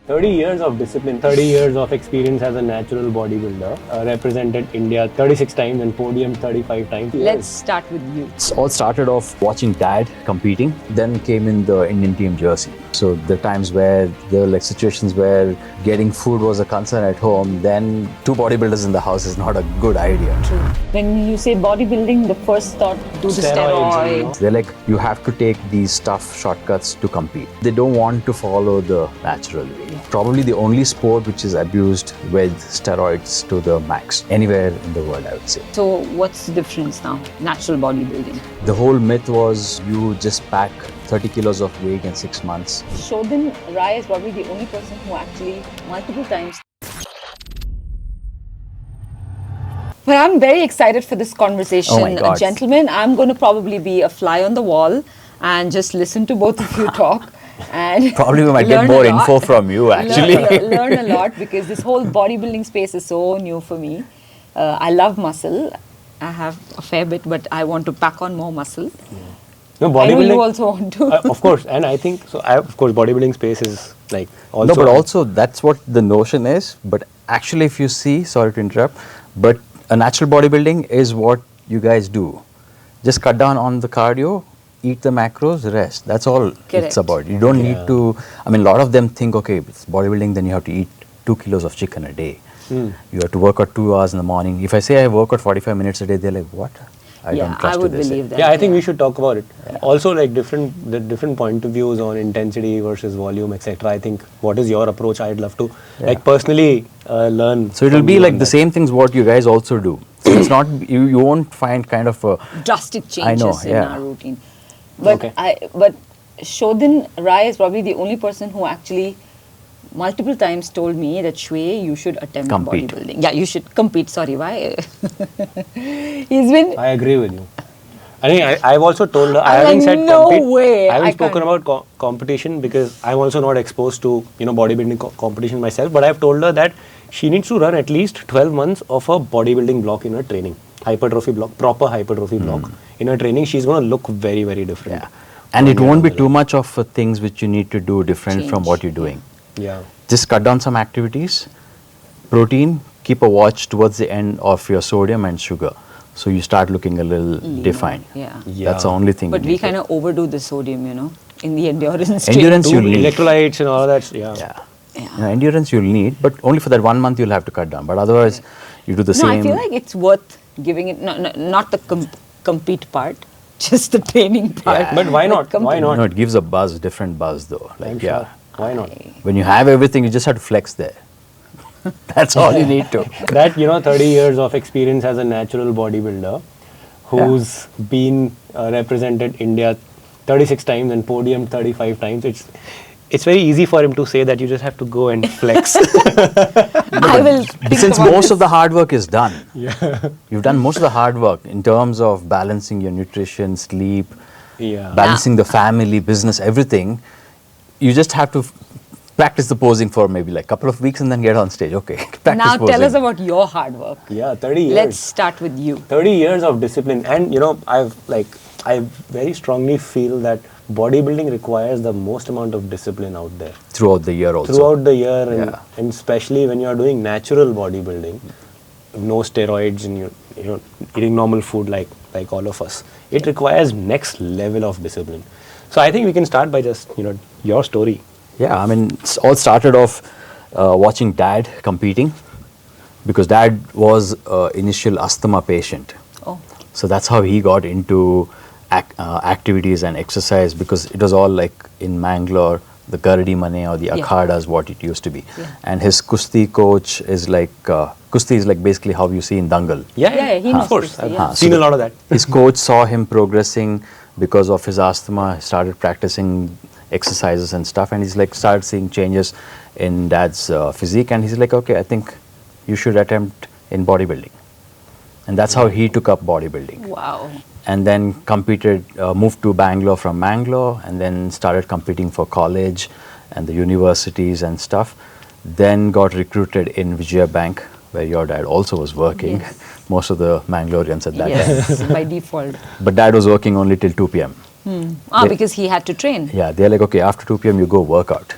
30 years of discipline, 30 years of experience as a natural bodybuilder, represented India 36 times and podium 35 times. Let's start with you. It all started off watching dad competing, then came in the Indian team jersey. So the times where there were like situations where getting food was a concern at home, then two bodybuilders in the house is not a good idea. True. When you say bodybuilding, the first thought, do the steroids. They're like, you have to take these tough shortcuts to compete. They don't want to follow the natural way. Probably the only sport which is abused with steroids to the max anywhere in the world, I would say. So what's the difference now? Natural bodybuilding. The whole myth was you just pack 30 kilos of weight in 6 months. Shodhan Rai is probably the only person who actually multiple times. But I'm very excited for this conversation, Oh my God. Gentlemen. I'm going to probably be a fly on the wall and just listen to both of you talk. And Probably we might get more info from you actually. Learn a lot because this whole bodybuilding space is so new for me. I love muscle. I have a fair bit, but I want to pack on more muscle. No, I know bodybuilding. you also want to. Of course, and I think so. Of course, bodybuilding space is like also. No, but also that's what the notion is. But actually, if you see, sorry to interrupt, but a natural bodybuilding is what you guys do. Just cut down on the cardio, eat the macros, rest. That's all it's about. You don't need to, I mean, a lot of them think, okay, it's bodybuilding, then you have to eat 2 kilos of chicken a day. You have to work out 2 hours in the morning. If I say I work out 45 minutes a day, they're like, what? I don't trust I would you, they say. believe that. Yeah, I think we should talk about it. Also, like the different point of views on intensity versus volume, etc. I think what is your approach? I'd love to like personally learn. So it'll be like the same things what you guys also do. So it's not, you won't find kind of a Drastic changes in our routine. But Okay. but Shodhan Rai is probably the only person who actually multiple times told me that Shway, you should attempt Compete. bodybuilding. Yeah, you should compete. Sorry, why? He's been. I agree with you. I think I've also told her. I I'm haven't like, said no compete. way, I haven't I spoken can't. about competition because I'm also not exposed to bodybuilding competition myself. But I've told her that she needs to run at least 12 months of a bodybuilding block in her training, hypertrophy block, proper hypertrophy block in her training. She's going to look very, very different. Yeah. And it won't be too much of things which you need to do different from what you're doing. Yeah. Just cut down some activities, protein, keep a watch towards the end of your sodium and sugar. So you start looking a little defined. Yeah. That's the only thing. But you we need to- kind of overdo the sodium, in the endurance. Endurance Two you'll need. electrolytes and all that. Yeah. Yeah. Endurance you'll need, but only for that 1 month you'll have to cut down. But otherwise, you do the No, same. I feel like it's worth giving it, not the compete part, just the training part. But why not? Why not? No, it gives a buzz, different buzz though. Like, I'm sure. Why not? When you have everything, you just have to flex there. That's all you need to. That 30 years of experience as a natural bodybuilder who's been represented India 36 times and podium 35 times. It's very easy for him to say that you just have to go and flex. I will think Since about most this. of the hard work is done, you've done most of the hard work in terms of balancing your nutrition, sleep, balancing the family, business, everything. You just have to practice the posing for maybe like a couple of weeks and then get on stage. Okay, practice Now posing. tell us about your hard work. Yeah, 30 years. Let's start with you. 30 years of discipline. And I very strongly feel that bodybuilding requires the most amount of discipline out there. Throughout the year also. Throughout the year and especially when you are doing natural bodybuilding, no steroids and you're eating normal food like all of us. It requires next level of discipline. So I think we can start by just, your story. Yeah, I mean, it all started off watching dad competing because dad was an initial asthma patient. Oh. So that's how he got into activities and exercise because it was all like in Mangalore, the Gardi Mane or the Akhadas, what it used to be. Yeah. And his Kusti coach is like, Kusti is like basically how you see in Dangal. Yeah, he knows of course. Kusti, I've seen a lot of that. His coach saw him progressing because of his asthma, started practicing exercises and stuff, and he's like started seeing changes in dad's physique, and he's like, okay, I think you should attempt in bodybuilding. And that's how he took up bodybuilding. Wow. And then competed, moved to Bangalore from Mangalore, and then started competing for college and the universities and stuff. Then got recruited in Vijaya Bank, where your dad also was working. Yes. Most of the Mangaloreans at that time. Yes, by default. But dad was working only till 2 p.m. Because he had to train. Yeah, they're like, okay, after 2 p.m. you go work out.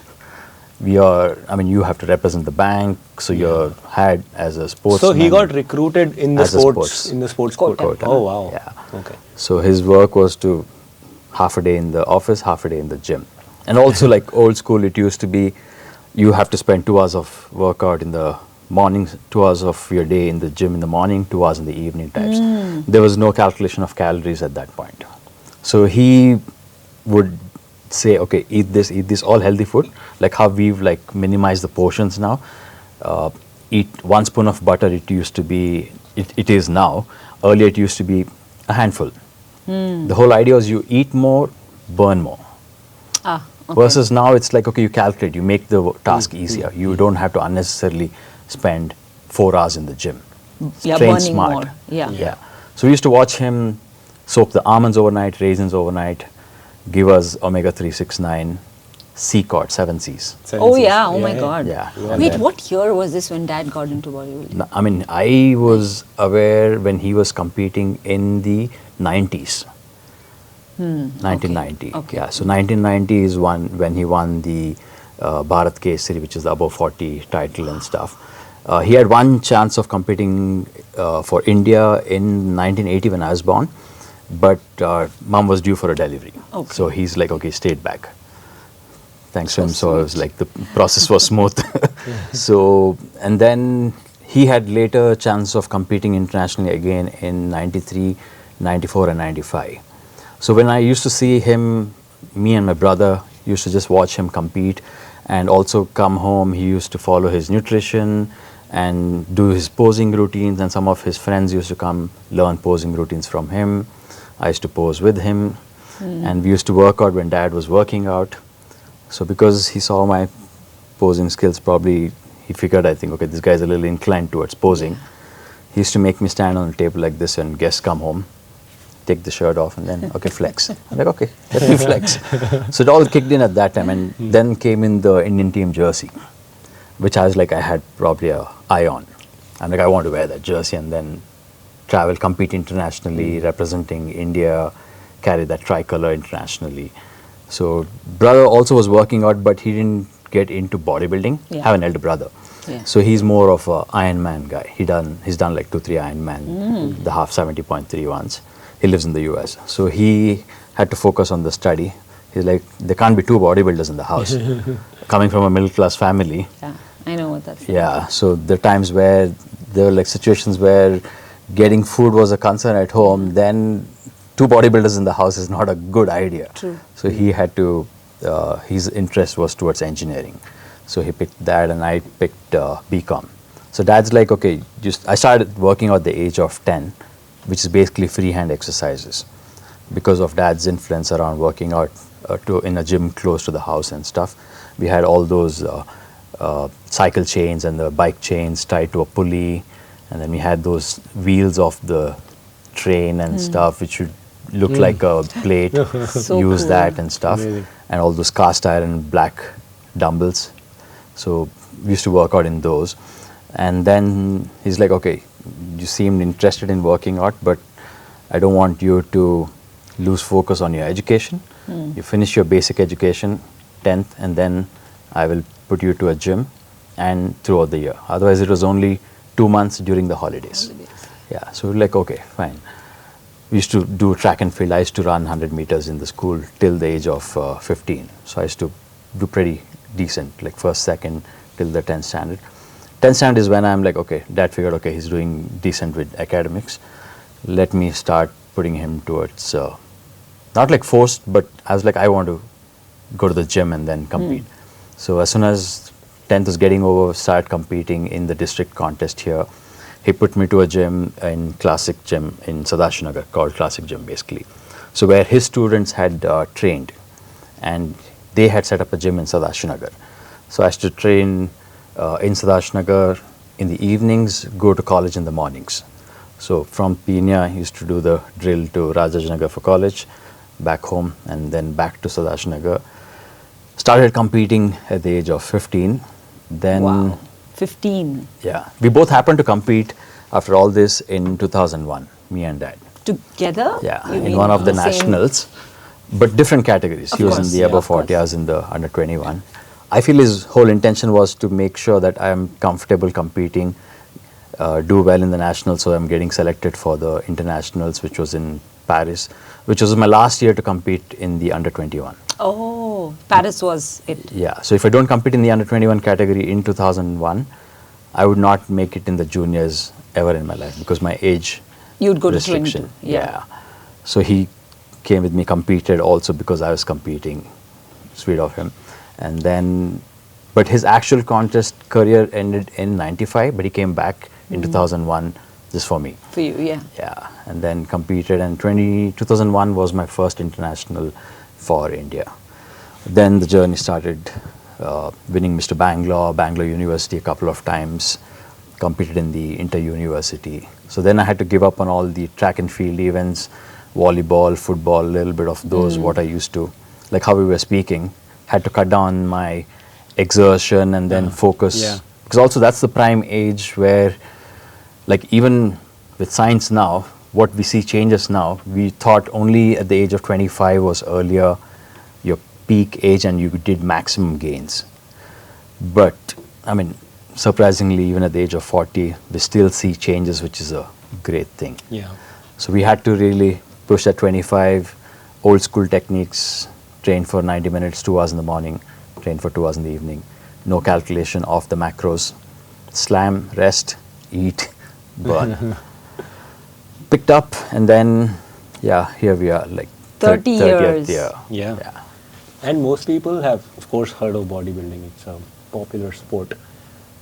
you have to represent the bank, so you're hired as a sportsman. So he got recruited in the As a sports quota. quota. Oh wow. Yeah. Okay. So his work was to half a day in the office, half a day in the gym. And also like old school, it used to be you have to spend 2 hours of workout in the morning, 2 hours of your day in the gym in the morning, 2 hours in the evening types. There was no calculation of calories at that point. So he would say, okay, eat this, all healthy food, like how we've like minimized the portions now. Eat 1 spoon of butter, it used to be, it is now. Earlier it used to be a handful. The whole idea was you eat more, burn more. Okay. Versus now it's like, okay, you calculate, you make the task easier. You don't have to unnecessarily spend 4 hours in the gym. Yeah, Train burning smart. more. Yeah. So we used to watch him soak the almonds overnight, raisins overnight, give us omega-3, 6, 9, C cod, 7 Cs. Oh yeah, oh my God. Yeah. Wait, And what year was this when Dad got into bodybuilding? I mean, I was aware when he was competing in the 90s. 1990. Okay. Yeah, so 1990 is when he won the Bharat Kesari, which is the above 40 title and stuff. He had one chance of competing for India in 1980 when I was born, but mom was due for a delivery. Okay. So he's like, okay, stayed back. Thanks to him. So it was sweet. like the process was smooth. So, and then he had later chance of competing internationally again in 93, 94 and 95. So when I used to see him, me and my brother used to just watch him compete, and also come home, he used to follow his nutrition and do his posing routines, and some of his friends used to come learn posing routines from him. I used to pose with him, and we used to work out when Dad was working out. So because he saw my posing skills, probably he figured, I think, okay, this guy's a little inclined towards posing. He used to make me stand on a table like this when guests come home, take the shirt off, and then, okay, flex. I'm like, okay, let me flex. So it all kicked in at that time, and then came in the Indian team jersey, which I was like, I had probably a eye on. I'm like, I want to wear that jersey and then travel, compete internationally, representing India, carry that tricolor internationally. So brother also was working out, but he didn't get into bodybuilding. Yeah. I have an elder brother. Yeah. So he's more of a Ironman guy. He's done like 2-3 Ironman, the half 70.3 ones. He lives in the US. So he had to focus on the study. He's like, there can't be 2 bodybuilders in the house. Coming from a middle class family. Yeah, I know what that's like. Yeah, so the times where there were like situations where getting food was a concern at home, then 2 bodybuilders in the house is not a good idea. True. So he had to, his interest was towards engineering. So he picked that and I picked BCom. So Dad's like, okay, I started working out at the age of 10, which is basically freehand exercises. Because of Dad's influence around working out in a gym close to the house and stuff, we had all those cycle chains and the bike chains tied to a pulley, and then we had those wheels of the train and stuff, which would look like a plate. So Use cool. that and stuff. Amazing. And all those cast iron black dumbbells. So we used to work out in those. And then he's like, okay, you seemed interested in working out, but I don't want you to lose focus on your education. You finish your basic education, 10th, and then I will put you to a gym and throughout the year. Otherwise, it was only 2 months during the holidays. Yeah, so we're like, okay, fine. We used to do track and field. I used to run 100 meters in the school till the age of 15. So I used to do pretty decent, like first, second, till the 10th standard. 10th standard is when I'm like, okay, Dad figured, okay, he's doing decent with academics. Let me start putting him towards, not like forced, but I was like, I want to go to the gym and then compete. So as soon as 10th was getting over, started competing in the district contest here. He put me to a gym in Classic Gym in Sadashinagar, called Classic Gym basically. So where his students had trained, and they had set up a gym in Sadashinagar. So I used to train in Sadashinagar in the evenings, go to college in the mornings. So from Pina, I used to do the drill to Rajajinagar for college, back home, and then back to Sadashinagar. Started competing at the age of 15. Then, Wow, 15. yeah, we both happened to compete after all this in 2001, me and Dad. Together? Yeah, You in mean one of the same- nationals, but different categories. Of He was course, in the yeah, above of course. 40, I was in the under 21. I feel his whole intention was to make sure that I am comfortable competing, do well in the nationals, so I'm getting selected for the internationals, which was in Paris, which was my last year to compete in the under 21. Oh, Paris was it. Yeah, so if I don't compete in the under 21 category in 2001, I would not make it in the juniors ever in my life because my age You'd go to restriction. 22. Yeah. So he came with me, competed also because I was competing. Sweet of him. And then, but his actual contest career ended in 95, but he came back in 2001 just for me. For you, yeah. Yeah, and then competed, and 2001 was my first international for India. Then the journey started, winning Mr. Bangalore University a couple of times, competed in the inter-university. So then I had to give up on all the track and field events, volleyball, football, a little bit of those, what I used to, like how we were speaking, had to cut down my exertion and then focus. Yeah. Because also that's the prime age where, like even with science now, what we see changes now, we thought only at the age of 25 was earlier your peak age and you did maximum gains. But I mean, surprisingly, even at the age of 40, we still see changes, which is a great thing. Yeah. So we had to really push at 25, old school techniques, train for 90 minutes, 2 hours in the morning, train for 2 hours in the evening, no calculation of the macros, slam, rest, eat, burn. Picked up, and then, yeah, here we are, like 30 years. year. Yeah. And most people have, of course, heard of bodybuilding. It's a popular sport.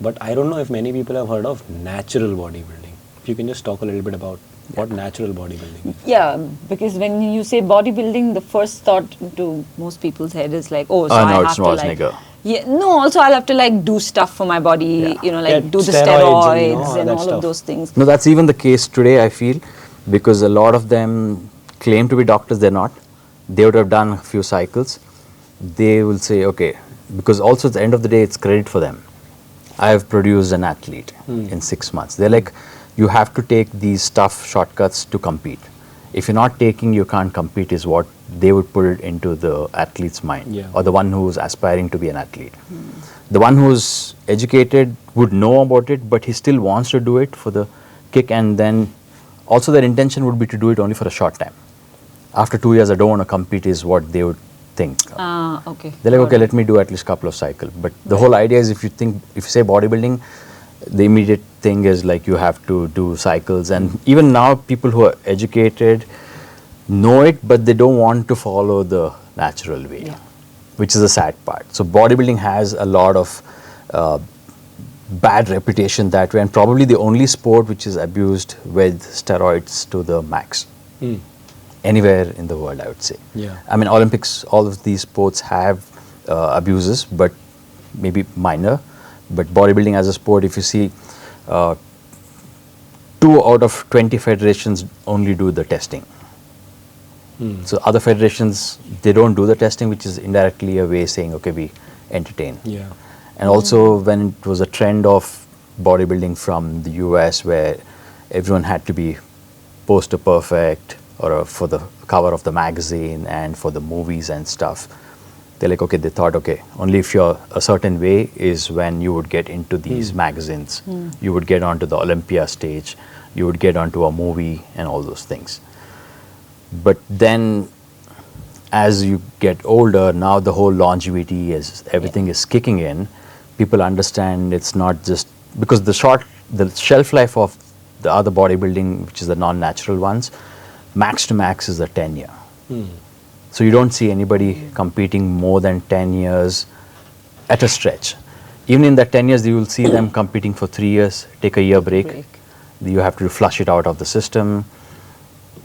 But I don't know if many people have heard of natural bodybuilding. If you can just talk a little bit about what natural bodybuilding is. Yeah, because when you say bodybuilding, the first thought to most people's head is like, oh, so I Arnold have to like, Schwarzenegger. yeah, no, also I'll have to like do stuff for my body, Yeah. you know, like Yeah, do the steroids steroids and and that all stuff. of those things. No, that's even the case today, I feel, because a lot of them claim to be doctors, they're not. They would have done a few cycles. They will say, okay, because also at the end of the day, it's credit for them. I have produced an athlete in 6 months. They're like, you have to take these tough shortcuts to compete. If you're not taking, you can't compete, is what they would put it into the athlete's mind, Yeah. or the one who's aspiring to be an athlete. The one who's educated would know about it, but he still wants to do it for the kick, and then also their intention would be to do it only for a short time. After 2 years, I don't want to compete, is what they would think. Okay. They're like, Got okay, it. let me do at least a couple of cycles. But the whole idea is, if you say bodybuilding, the immediate thing is like you have to do cycles. And even now, people who are educated know it, but they don't want to follow the natural way, Yeah. which is the sad part. So bodybuilding has a lot of bad reputation that way, and probably the only sport which is abused with steroids to the max. Anywhere in the world, I would say. Yeah. I mean, Olympics, all of these sports have abuses, but maybe minor. But bodybuilding as a sport, if you see, 2 out of 20 federations only do the testing. So other federations, they don't do the testing, which is indirectly a way saying, okay, we entertain. Yeah. And also when it was a trend of bodybuilding from the US, where everyone had to be poster perfect, or for the cover of the magazine and for the movies and stuff, they're like, okay, they thought, okay, only if you're a certain way is when you would get into these magazines. You would get onto the Olympia stage, you would get onto a movie and all those things. But then as you get older, now the whole longevity is, everything is kicking in. People understand it's not just, because the shelf life of the other bodybuilding, which is the non-natural ones, max to max is the 10 year. So you don't see anybody competing more than 10 years at a stretch. Even in that 10 years, you will see them competing for 3 years, take a year break. You have to flush it out of the system.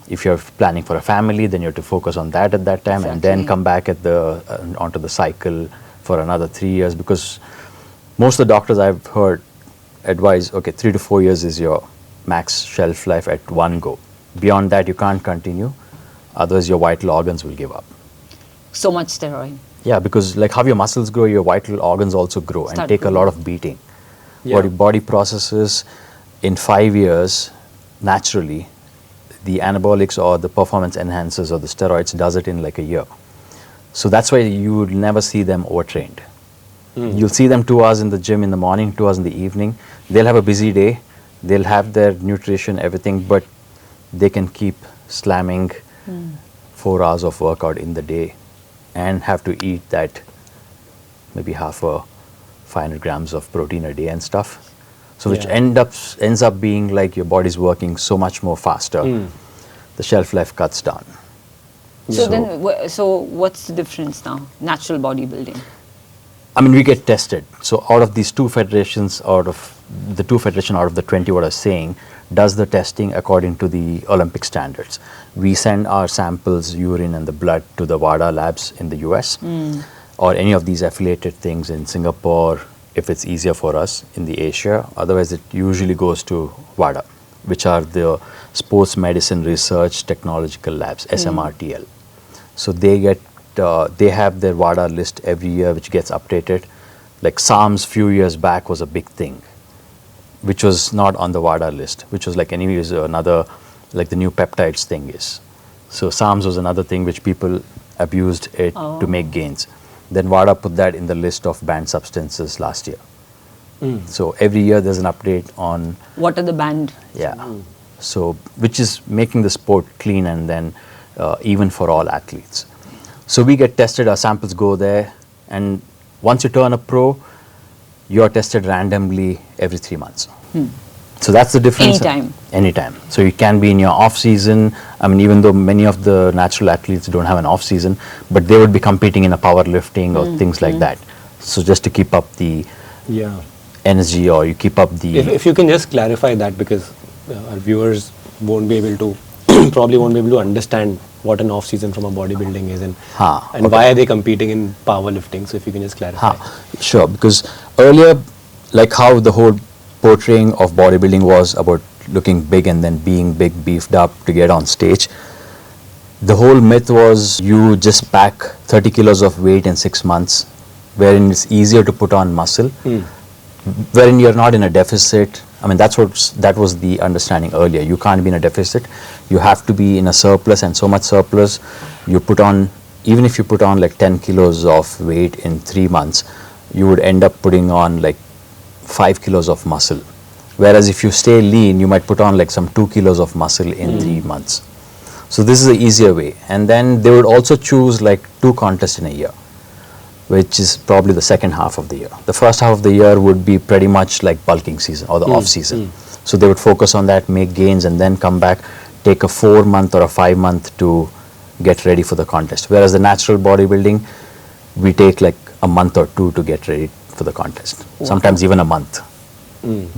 If you're planning for a family, then you have to focus on that at that time, and then come back at the onto the cycle for another 3 years. Because most of the doctors I've heard advise, okay, 3 to 4 years is your max shelf life at one go. Beyond that, you can't continue. Otherwise, your vital organs will give up. So much steroid. Yeah, because like how your muscles grow, your vital organs also grow and Start take a growing. lot of beating. Yeah. What your body processes in 5 years, naturally, the anabolics or the performance enhancers or the steroids does it in like a year. So that's why you would never see them overtrained. You'll see them 2 hours in the gym in the morning, 2 hours in the evening. They'll have a busy day. They'll have their nutrition, everything, but they can keep slamming 4 hours of workout in the day and have to eat that maybe half a 500 grams of protein a day and stuff. So which ends up being like your body's working so much more faster. The shelf life cuts down. So then, so what's the difference now? Natural bodybuilding. I mean, we get tested. So out of these two federations, out of the 20 what I was saying, does the testing according to the Olympic standards. We send our samples, urine and the blood to the WADA labs in the US or any of these affiliated things in Singapore if it's easier for us in the Asia. Otherwise, it usually goes to WADA, which are the Sports Medicine Research Technological Labs, SMRTL. So they have their WADA list every year, which gets updated. Like SARMs few years back was a big thing, which was not on the WADA list, which was like anyways another, like the new peptides thing is. So SARMs was another thing which people abused it to make gains. Then WADA put that in the list of banned substances last year. So every year there's an update on What are the banned? Yeah. So which is making the sport clean and then even for all athletes. So we get tested, our samples go there, and once you turn a pro, you're tested randomly every 3 months. So that's the difference. Anytime. Anytime. So you can be in your off season. I mean, even though many of the natural athletes don't have an off season, but they would be competing in a powerlifting or things like that. So just to keep up the energy, or you keep up the... If you can just clarify that, because our viewers won't be able to, probably won't be able to understand what an off season from a bodybuilding is and why are they competing in powerlifting. So if you can just clarify. Sure, because earlier, like how the whole portraying of bodybuilding was about looking big and then being big, beefed up to get on stage. The whole myth was you just pack 30 kilos of weight in 6 months, wherein it's easier to put on muscle, wherein you're not in a deficit. I mean, that was the understanding earlier. You can't be in a deficit. You have to be in a surplus, and so much surplus, you put on, even if you put on like 10 kilos of weight in 3 months, you would end up putting on like 5 kilos of muscle. Whereas if you stay lean, you might put on like some 2 kilos of muscle in 3 months. So this is the easier way. And then they would also choose like 2 contests in a year, which is probably the second half of the year. The first half of the year would be pretty much like bulking season or the off season. So they would focus on that, make gains, and then come back, take a 4-month or a 5-month to get ready for the contest. Whereas the natural bodybuilding, we take like a month or 2 to get ready for the contest. Sometimes even a month.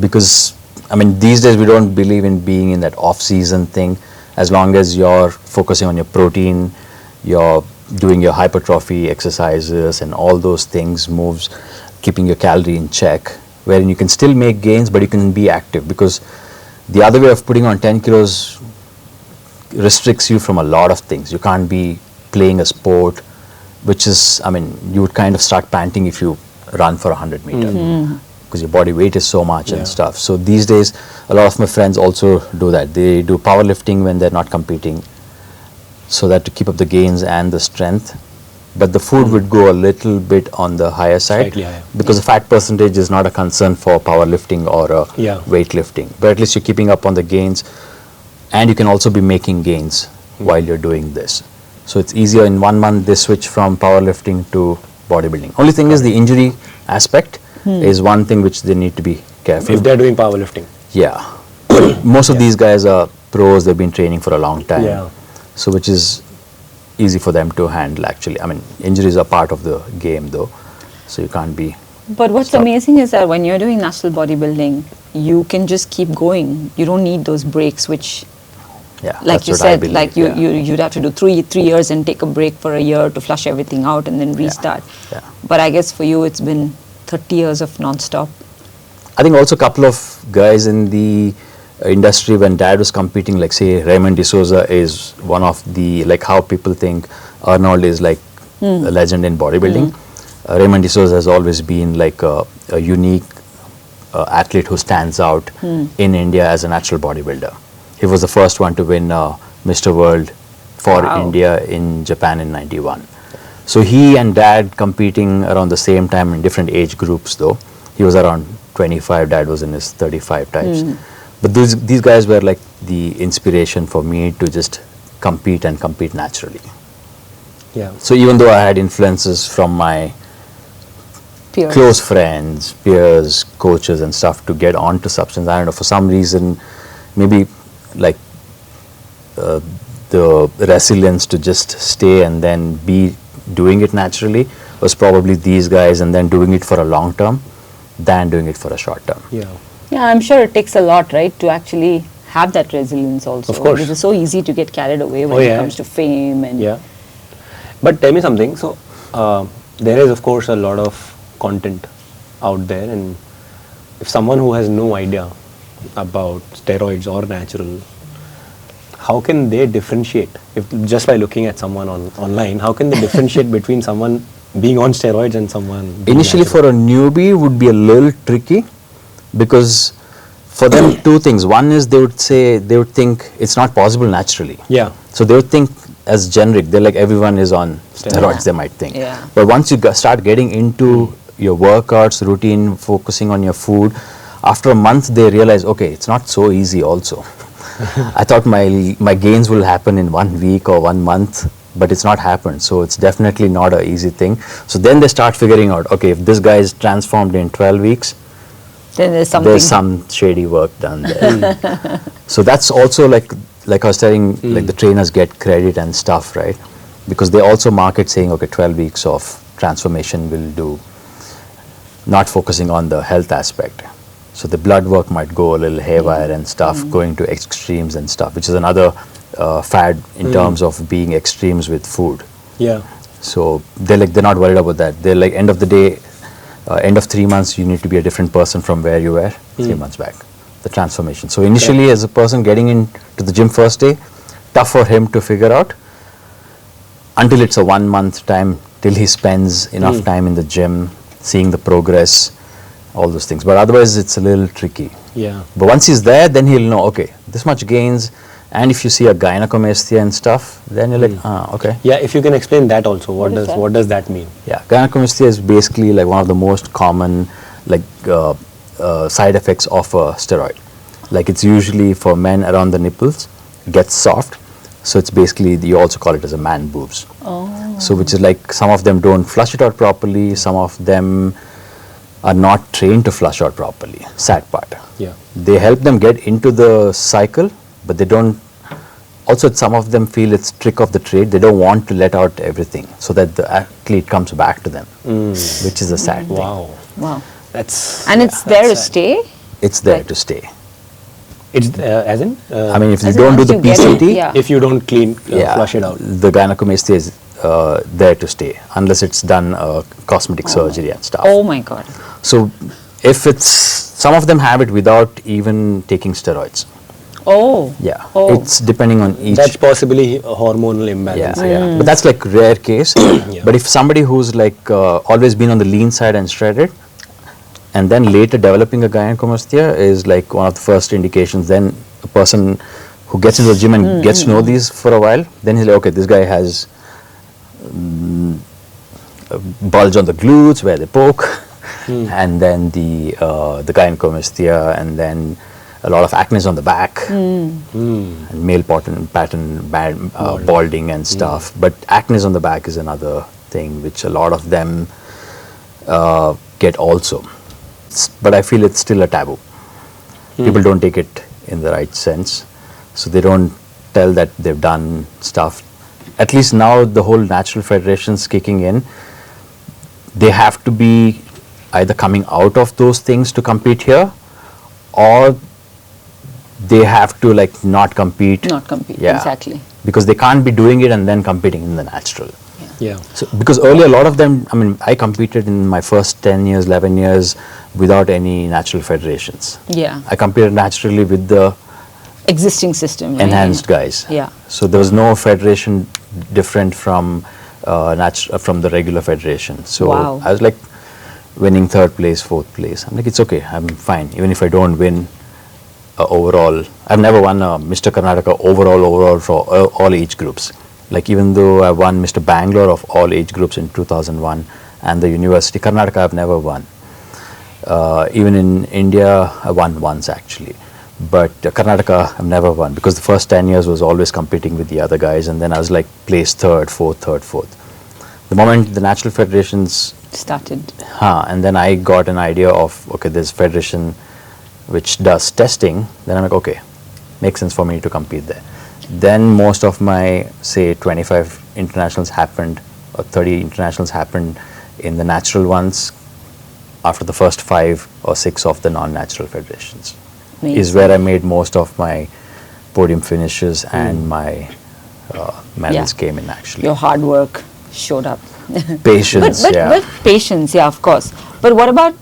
Because, I mean, these days we don't believe in being in that off-season thing. As long as you're focusing on your protein, you're doing your hypertrophy exercises and all those things, moves, keeping your calorie in check, wherein you can still make gains, but you can be active. Because the other way of putting on 10 kilos restricts you from a lot of things. You can't be playing a sport, which is, I mean, you would kind of start panting if you run for 100 meters. Because your body weight is so much and stuff. So these days, a lot of my friends also do that. They do powerlifting when they're not competing, so that to keep up the gains and the strength. But the food would go a little bit on the higher side. Slightly higher. Because the fat percentage is not a concern for powerlifting or weightlifting. But at least you're keeping up on the gains, and you can also be making gains while you're doing this. So it's easier in 1 month they switch from powerlifting to bodybuilding. Only thing is the injury aspect is one thing which they need to be careful. If they're doing powerlifting. Yeah. But most of these guys are pros, they've been training for a long time. So which is easy for them to handle actually. I mean, injuries are part of the game though. So you can't be... But what's amazing is that when you're doing natural bodybuilding, you can just keep going. You don't need those breaks, which... like you said, like you'd have to do three years and take a break for a year to flush everything out and then restart. But I guess for you, it's been 30 years of non-stop. I think also a couple of guys in the industry, when dad was competing, like say Raymond D'Souza is one of the, like how people think Arnold is like a legend in bodybuilding. Raymond D'Souza has always been like a unique athlete who stands out in India as a natural bodybuilder. He was the first one to win Mr. World for India in Japan in '91. So he and dad competing around the same time in different age groups though. He was around 25, dad was in his 35 types. But these guys were like the inspiration for me to just compete and compete naturally. Yeah. So even though I had influences from my Peers. close friends, peers, coaches and stuff to get onto substance, I don't know, for some reason, maybe like the resilience to just stay and then be doing it naturally was probably these guys, and then doing it for a long term than doing it for a short term. Yeah. Yeah, I'm sure it takes a lot, right, to actually have that resilience also. Of course. Because it's so easy to get carried away when it comes to fame and... Yeah. But tell me something. So, there is, of course, a lot of content out there, and if someone who has no idea about steroids or natural, how can they differentiate? If just by looking at someone online, how can they differentiate between someone being on steroids and someone being Initially natural? for a newbie would be a little tricky, because for them two things. One is they would think it's not possible naturally. Yeah. So they would think as generic, they're like everyone is on steroids, they might think. Yeah. But once you start getting into your workouts, routine, focusing on your food, after a month they realize, okay, it's not so easy also. I thought my gains will happen in 1 week or 1 month, but it's not happened. So it's definitely not an easy thing. So then they start figuring out, okay, if this guy is transformed in 12 weeks, then there's something... there's some shady work done there. So that's also like I was telling, like the trainers get credit and stuff, right? Because they also market saying, okay, 12 weeks of transformation will do, not focusing on the health aspect. So the blood work might go a little haywire and stuff, going to extremes and stuff, which is another fad in terms of being extremes with food. Yeah. So they're not worried about that. They're like, end of the day, end of 3 months, you need to be a different person from where you were 3 months back. The transformation. So initially, as a person getting into the gym first day, tough for him to figure out until it's a 1 month time, till he spends enough time in the gym, seeing the progress, all those things. But otherwise, it's a little tricky. Yeah. But once he's there, then he'll know, okay, this much gains. And if you see a gynecomastia and stuff, then you're like, okay. Yeah, if you can explain that also, what does that mean? Yeah, gynecomastia is basically like one of the most common side effects of a steroid. Like it's usually for men around the nipples, gets soft. So it's basically, you also call it as a man boobs. Oh. So which is like, some of them don't flush it out properly, some of them are not trained to flush out properly, sad part. Yeah. They help them get into the cycle, but they don't, also some of them feel it's trick of the trade, they don't want to let out everything so that the athlete comes back to them, which is a sad thing. Wow. And it's there to stay? It's there to stay. It's as in? I mean, if you As don't in do once the you get it, PCT, yeah. if you don't flush it out. the gynecomastia is there to stay, unless it's done cosmetic surgery and stuff. Oh my God. So if it's, some of them have it without even taking steroids. Oh. Yeah, Oh. it's depending on each. That's possibly a hormonal imbalance. Yeah. But that's like rare case. Yeah. But if somebody who's like always been on the lean side and shredded, and then later developing a gynecomastia is like one of the first indications, then a person who gets into the gym and gets to know these for a while, then he's like, okay, this guy has a bulge on the glutes where they poke, and then the gynecomastia, and then a lot of acne on the back, and male pattern balding and stuff. But acne on the back is another thing which a lot of them get also. But I feel it's still a taboo. People don't take it in the right sense, so they don't tell that they've done stuff. At least now the whole natural federation's kicking in. They have to be either coming out of those things to compete here, or they have to like not compete. Not compete, Yeah. exactly. Because they can't be doing it and then competing in the natural. Yeah. So, because earlier a lot of them, I mean, I competed in my first 10 years, 11 years without any natural federations. Yeah. I competed naturally with the Existing system. Right? enhanced guys. Yeah. So there was no federation different from the regular federation. So Wow. I was like winning 3rd place, 4th place. I'm like, it's okay, I'm fine. Even if I don't win overall, I've never won a Mr. Karnataka overall for all age groups. Like even though I won Mr. Bangalore of all age groups in 2001 and the University, Karnataka I've never won. Even in India I won once actually. But Karnataka I've never won because the first 10 years was always competing with the other guys, and then I was like placed third, fourth. The moment the national federations started. And then I got an idea of, okay, there's federation which does testing, then I'm like, okay, makes sense for me to compete there. Then most of my, say, 25 internationals happened, or 30 internationals happened in the natural ones after the first 5 or 6 of the non-natural federations. Amazing. Is where I made most of my podium finishes and my medals came in actually. Your hard work showed up. Patience, but patience, yeah, of course. But what about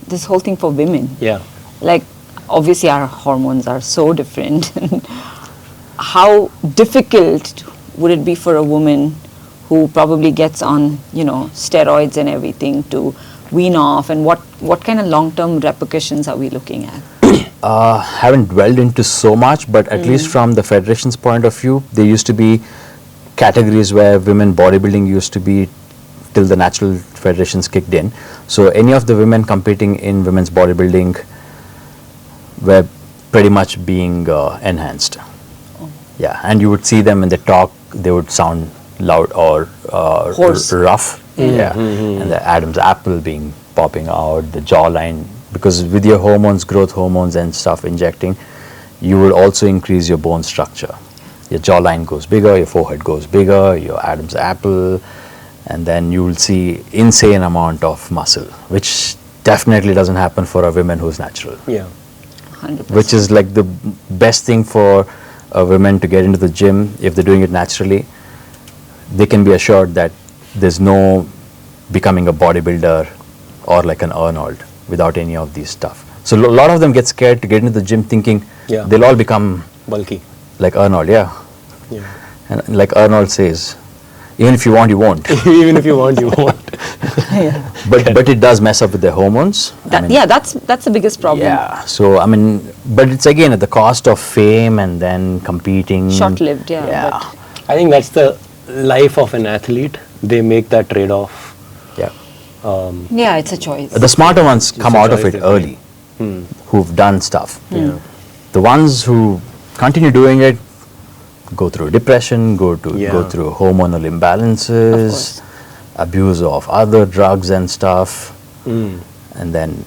this whole thing for women? Yeah. Like, obviously our hormones are so different. How difficult would it be for a woman who probably gets on, steroids and everything to wean off, and what kind of long-term repercussions are we looking at? Haven't dwelled into so much, but at least from the federation's point of view, there used to be categories where women bodybuilding used to be till the natural federations kicked in. So any of the women competing in women's bodybuilding were pretty much being enhanced. Yeah, and you would see them when they talk, they would sound loud or rough. Yeah, and the Adam's apple being popping out, the jawline, because with your hormones, growth hormones and stuff injecting, you will also increase your bone structure. Your jawline goes bigger, your forehead goes bigger, your Adam's apple, and then you will see insane amount of muscle, which definitely doesn't happen for a woman who's natural. Yeah. 100%. Which is like the best thing for a woman to get into the gym. If they're doing it naturally, they can be assured that there's no becoming a bodybuilder or like an Arnold without any of these stuff. So a lot of them get scared to get into the gym thinking they'll all become bulky. Like Arnold, yeah. And like Arnold says, even if you want, you won't. Even if you want, you won't. Yeah. But it does mess up with their hormones. That's the biggest problem. Yeah. So but it's again at the cost of fame and then competing. Short-lived, Yeah. but I think that's the life of an athlete. They make that trade-off. Yeah. it's a choice. The smarter ones come a out of choice it they early, who've done stuff. Yeah. The ones who continue doing it go through depression, go through hormonal imbalances, abuse of other drugs and stuff, and then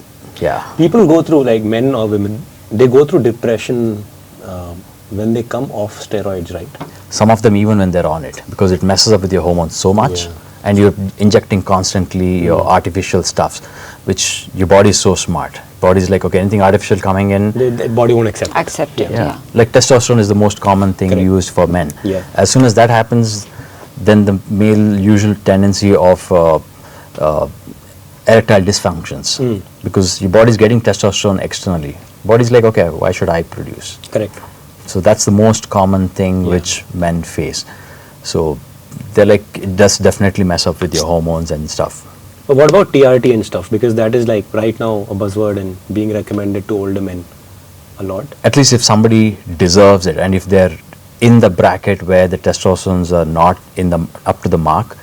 People go through, like men or women, they go through depression when they come off steroids, right? some of them even when they're on it, because it messes up with your hormones so much. Yeah. And you're injecting constantly your artificial stuffs, which your body is so smart. Body's like, okay, anything artificial coming in, The body won't accept. Accept it, yeah. Like testosterone is the most common thing Correct. used for men. Yeah. As soon as that happens, then the male usual tendency of erectile dysfunctions, because your body's getting testosterone externally. Body's like, okay, why should I produce? Correct. So that's the most common thing which men face. So they're like, it does definitely mess up with your hormones and stuff. But what about TRT and stuff? Because that is like right now a buzzword and being recommended to older men a lot. At least if somebody deserves it, and if they're in the bracket where the testosterones are not up to the mark,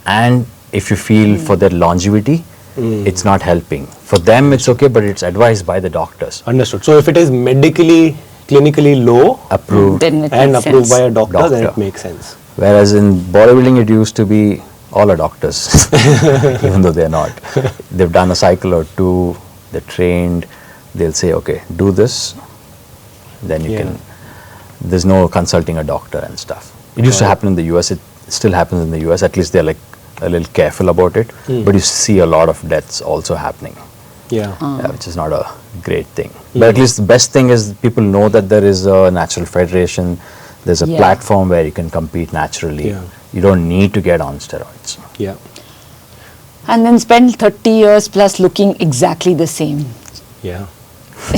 and if you feel for their longevity, it's not helping. For them it's okay, but it's advised by the doctors. Understood. So if it is medically, clinically low Approved. Then it and makes approved sense. by a doctor, then it Doctor. makes sense. Whereas in bodybuilding it used to be all are doctors, even though they're not. They've done a cycle or two, they're trained, they'll say, okay, do this, then you can, there's no consulting a doctor and stuff. It used to happen in the US, it still happens in the US, at least they're like a little careful about it, but you see a lot of deaths also happening, Yeah. which is not a great thing. But at least the best thing is people know that there is a natural federation, there's a platform where you can compete naturally. Yeah. You don't need to get on steroids. Yeah. And then spend 30 years plus looking exactly the same, Yeah.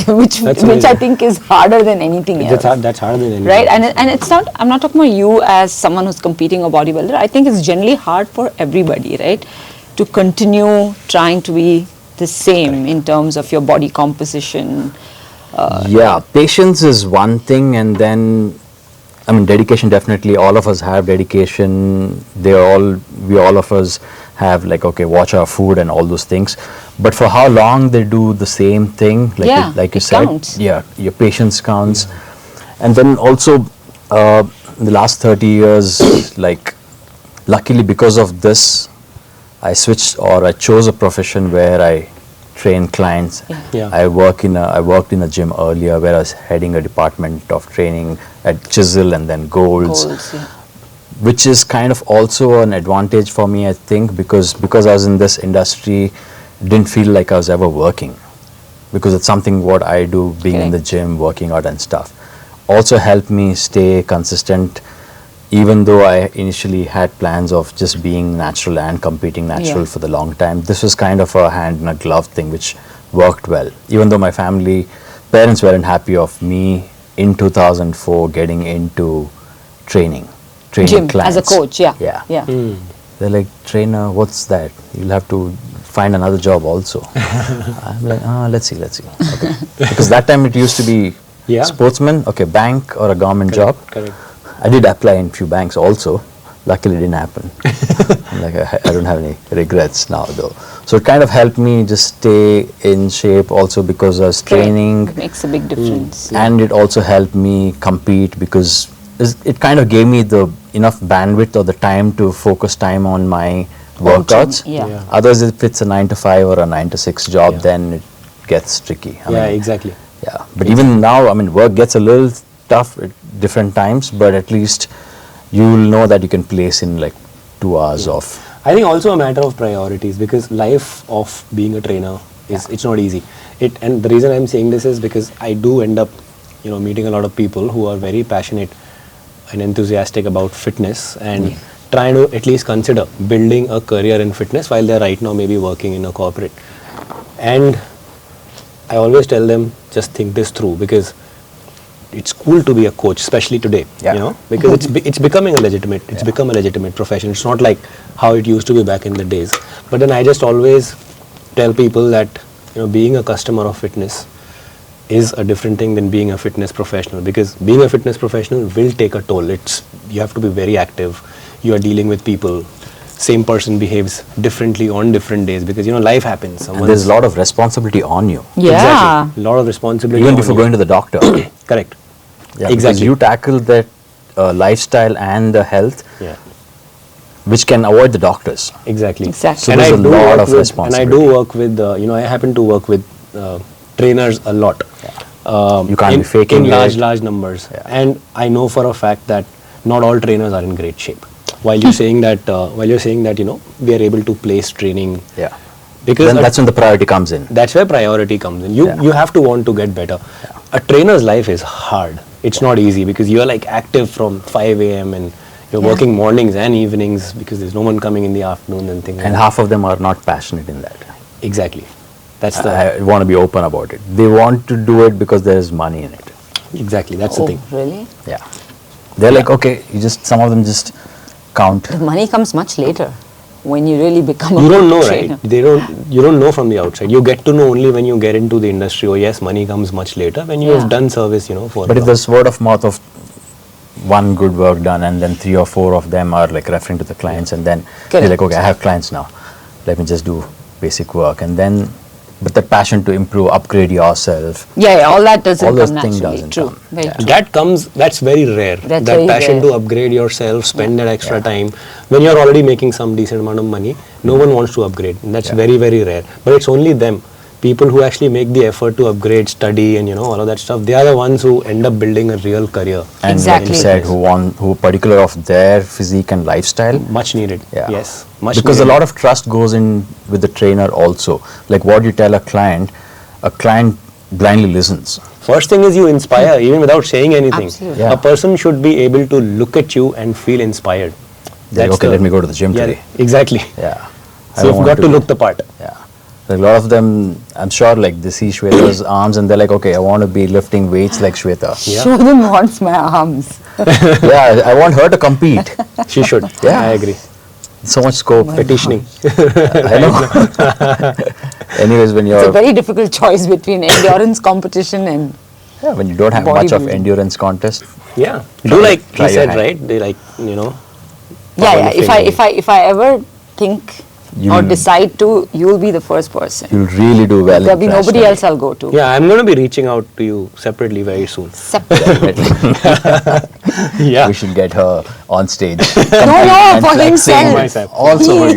which I amazing. think is harder than anything else. That's harder than anything. Right, and it's not, I'm not talking about you as someone who's competing or bodybuilder. I think it's generally hard for everybody, right, to continue trying to be the same in terms of your body composition. Patience is one thing, and then I mean, dedication, definitely. All of us have dedication. We all of us have like, okay, watch our food and all those things. But for how long they do the same thing, like you said, counts. yeah, your patience counts. And then also, in the last 30 years, like, luckily because of this, I chose a profession where I train clients. Yeah. I worked in a gym earlier where I was heading a department of training at Chisel and then Golds, which is kind of also an advantage for me, I think, because I was in this industry, didn't feel like I was ever working, because it's something what I do, being in the gym, working out and stuff. Also helped me stay consistent, even though I initially had plans of just being natural and competing natural for the long time. This was kind of a hand in a glove thing, which worked well. Even though my parents weren't happy of me in 2004 getting into training Gym, clients. as a coach, yeah. They're like, trainer, what's that? You'll have to find another job also. I'm like, let's see. Okay. Because that time it used to be sportsman, okay, bank or a government job. Correct. I did apply in few banks also. Luckily, it didn't happen. Like I don't have any regrets now, though. So it kind of helped me just stay in shape also because I was training. It makes a big difference. And it also helped me compete because it kind of gave me the enough bandwidth or the time to focus time on my workouts. Otherwise, if it's a 9 to 5 or a 9 to 6 job, then it gets tricky. I mean, exactly. Yeah, but even now, I mean, work gets a little tough at different times, but at least you'll know that you can place in like 2 hours of. I think also a matter of priorities, because life of being a trainer it's not easy. And the reason I'm saying this is because I do end up, meeting a lot of people who are very passionate and enthusiastic about fitness and trying to at least consider building a career in fitness while they're right now maybe working in a corporate. And I always tell them, just think this through, because it's cool to be a coach, especially today, because it's becoming become a legitimate profession. It's not like how it used to be back in the days. But then I just always tell people that, being a customer of fitness is a different thing than being a fitness professional, because being a fitness professional will take a toll. You have to be very active. You are dealing with people. Same person behaves differently on different days because life happens. And there's a lot of responsibility on you. Exactly. A lot of responsibility even before going to the doctor. Correct. Yeah, exactly. You tackle that lifestyle and the health, which can avoid the doctors. Exactly. So there's a lot of responsibility. And I do work with, I happen to work with trainers a lot. You can't be faking in large numbers. And I know for a fact that not all trainers are in great shape. While you're saying that, we are able to place training. Yeah. Because then that's when the priority comes in. That's where priority comes in. You have to want to get better. A trainer's life is hard. It's not easy because you're like active from 5 a.m. and you're working mornings and evenings because there's no one coming in the afternoon and things. And half of them are not passionate in that. Exactly. I want to be open about it. They want to do it because there is money in it. Exactly. That's the thing. Really? Yeah. They're like, okay, some of them just count. The money comes much later when you really become you don't know, trainer. Right? You don't know from the outside. You get to know only when you get into the industry. Oh yes, money comes much later when you have done service, for. But if there's word of mouth of one good work done and then 3 or 4 of them are like referring to the clients and then they're like, okay, I have clients now. Let me just do basic work. And then, but the passion to improve, upgrade yourself. All that doesn't come naturally. Doesn't True. come. Very true. That's very rare. That's that very passion rare. to upgrade yourself, spend that extra time. When you're already making some decent amount of money, no one wants to upgrade. And that's very, very rare. But it's only them. People who actually make the effort to upgrade, study and all of that stuff, they are the ones who end up building a real career. And exactly. like you said, who particular of their physique and lifestyle. Much needed. Yes. Much because needed. A lot of trust goes in with the trainer also. Like what you tell a client blindly listens. First thing is you inspire even without saying anything. Absolutely. A person should be able to look at you and feel inspired. Like, okay, let me go to the gym today. Exactly. Yeah. So you've got to look the part. Yeah. Like a lot of them, I'm sure, like they see Shweta's arms and they're like, okay, I want to be lifting weights like Shweta. Shodhan wants my arms. Yeah, I want her to compete. She should. Yeah. I agree. So much scope. Petitioning. I know. Anyways, when you're... It's a very difficult choice between endurance competition and when you don't have much of endurance contest, Yeah. Do like he said, right? They like, Yeah. If I ever think or decide to, you'll be the first person. You'll really do well. There'll be nobody else I'll go to. Yeah, I'm going to be reaching out to you separately very soon. Yeah. We should get her on stage. No, for himself. Myself. Also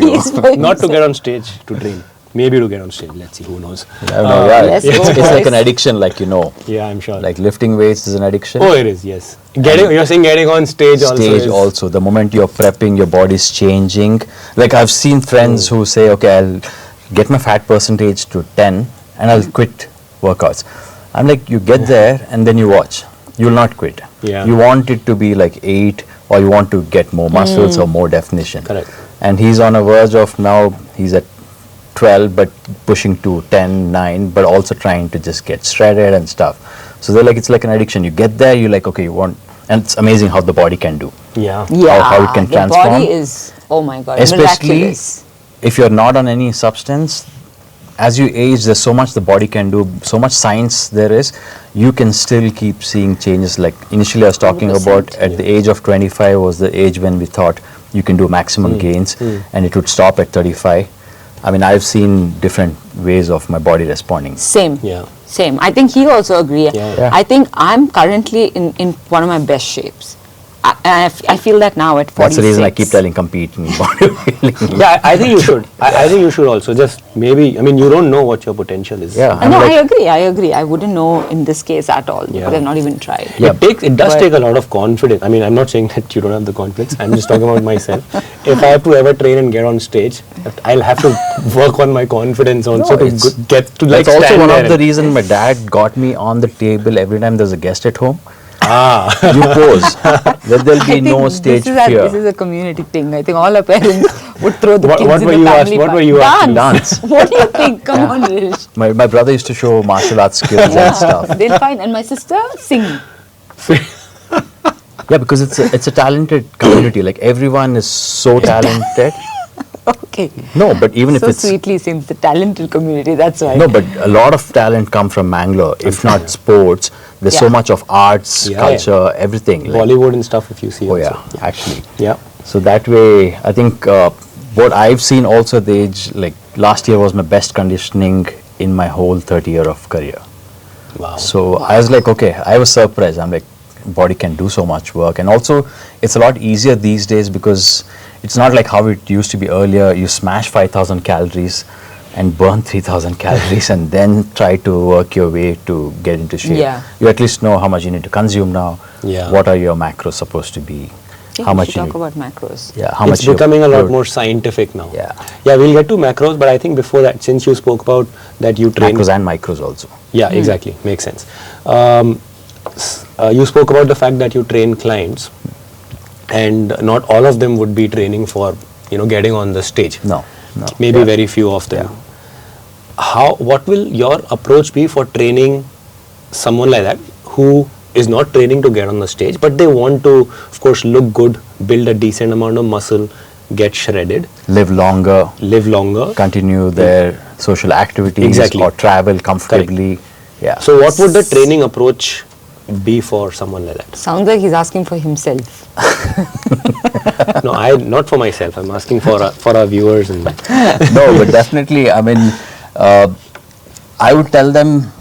for you. Not to get on stage to train. Maybe to get on stage. Let's see. Who knows? It's like an addiction, like Yeah, I'm sure. Like lifting weights is an addiction. Oh, it is. Yes. You're saying getting on stage also. Stage also. The moment you're prepping, your body's changing. Like I've seen friends who say, okay, I'll get my fat percentage to 10 and I'll quit workouts. I'm like, you get there and then you watch. You'll not quit. Yeah. You want it to be like 8 or you want to get more muscles or more definition. Correct. And he's on a verge of now, he's at 12 but pushing to 10, 9 but also trying to just get shredded and stuff. So they're like, it's like an addiction. You get there, you're like, okay, you want, and it's amazing how the body can do. Yeah. How it can transform. The body is, oh my God, especially miraculous. If you're not on any substance, as you age, there's so much the body can do, so much science there is, you can still keep seeing changes. Like initially I was talking 100%. about at the age of 25 was the age when we thought you can do maximum gains and it would stop at 35. I mean, I've seen different ways of my body responding. Same. Yeah. Same. I think he'll also agree. Yeah. I think I'm currently in one of my best shapes. I feel that now at 46. That's the reason I keep telling compete in bodybuilding. Yeah, I think you should. I think you should also just maybe, I mean, you don't know what your potential is. Yeah. No, I agree. I wouldn't know in this case at all because I've not even tried. Yeah. It does take a lot of confidence. I mean, I'm not saying that you don't have the confidence. I'm just talking about myself. If I have to ever train and get on stage, I'll have to get on my confidence also to get to like That's also stand one there. of the reasons my dad got me on the table every time there's a guest at home. You pose. There'll be no stage fear. This is a community thing. I think all our parents would throw the kids what in were the you family asked? What party. were you asked to Dance. What do you think? Come on, Rish. My brother used to show martial arts skills and stuff. They'll find. And my sister, sing. Yeah, because it's a talented community. Like everyone is so talented. Okay. No, but even if So it's sweetly sings the talented community. That's why. no, but a lot of talent come from Mangalore. If not sports, there's so Yeah. much of arts, culture, everything. Like, Bollywood and stuff, if you see. oh also. yeah, actually. Yeah. So that way, I think what I've seen also at the age, like last year was my best conditioning in my whole 30 year of career. Wow. So I was like, okay, I was surprised. I'm like, body can do so much work. And also, it's a lot easier these days because it's not like how it used to be earlier. You smash 5,000 calories and burn 3,000 calories and then try to work your way to get into shape. Yeah. You at least know how much you need to consume now. Yeah. What are your macros supposed to be? How much you talk need. about macros? Yeah, how It's much you're becoming a lot pro- more scientific now. Yeah. Yeah, we'll get to macros, but I think before that, since you spoke about that you train. macros and micros also. Yeah, exactly. Makes sense. You spoke about the fact that you train clients, and not all of them would be training for, getting on the stage. No. Maybe very few of them. What will your approach be for training someone like that who is not training to get on the stage, but they want to, of course, look good, build a decent amount of muscle, get shredded, Live longer, continue their social activities Exactly. or travel comfortably. Yeah. So what would the training approach be for someone like that? Sounds like he's asking for himself. No, not for myself. I'm asking for our viewers. And No, but definitely, I mean, I would tell them,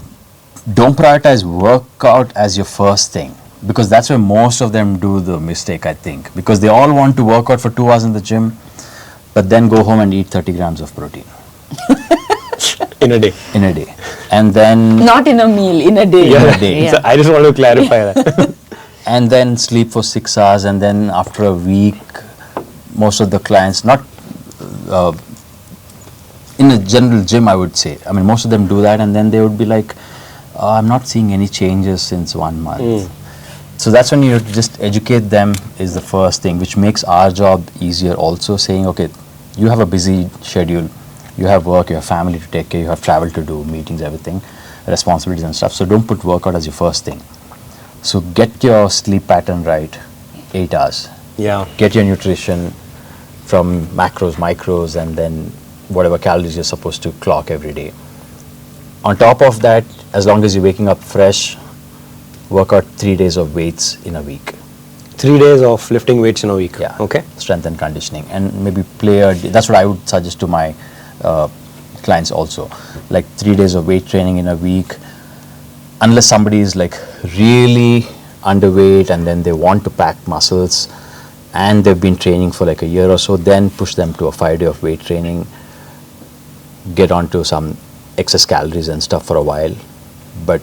don't prioritize workout as your first thing, because that's where most of them do the mistake, I think, because they all want to work out for 2 hours in the gym, but then go home and eat 30 grams of protein in a day. And then Not in a meal, in a day. In a day. Yeah. So I just want to clarify that. and then sleep for 6 hours, and then after a week, most of the clients, not in a general gym, I would say, I mean, most of them do that, and then they would be like, I'm not seeing any changes since 1 month. So that's when you just educate them is the first thing, which makes our job easier also, saying, okay, you have a busy schedule, you have work, you have family to take care, you have travel to do, meetings, everything, responsibilities and stuff. So don't put workout as your first thing. So get your sleep pattern right, 8 hours. Yeah. Get your nutrition from macros, micros, and then whatever calories you're supposed to clock every day. On top of that, as long as you're waking up fresh, work out 3 days of weights in a week. 3 days of lifting weights in a week. Yeah. Okay. Strength and conditioning, and maybe that's what I would suggest to my clients also. Like 3 days of weight training in a week, unless somebody is like really underweight and then they want to pack muscles and they've been training for like a year or so, then push them to a 5 day of weight training, get onto some excess calories and stuff for a while, but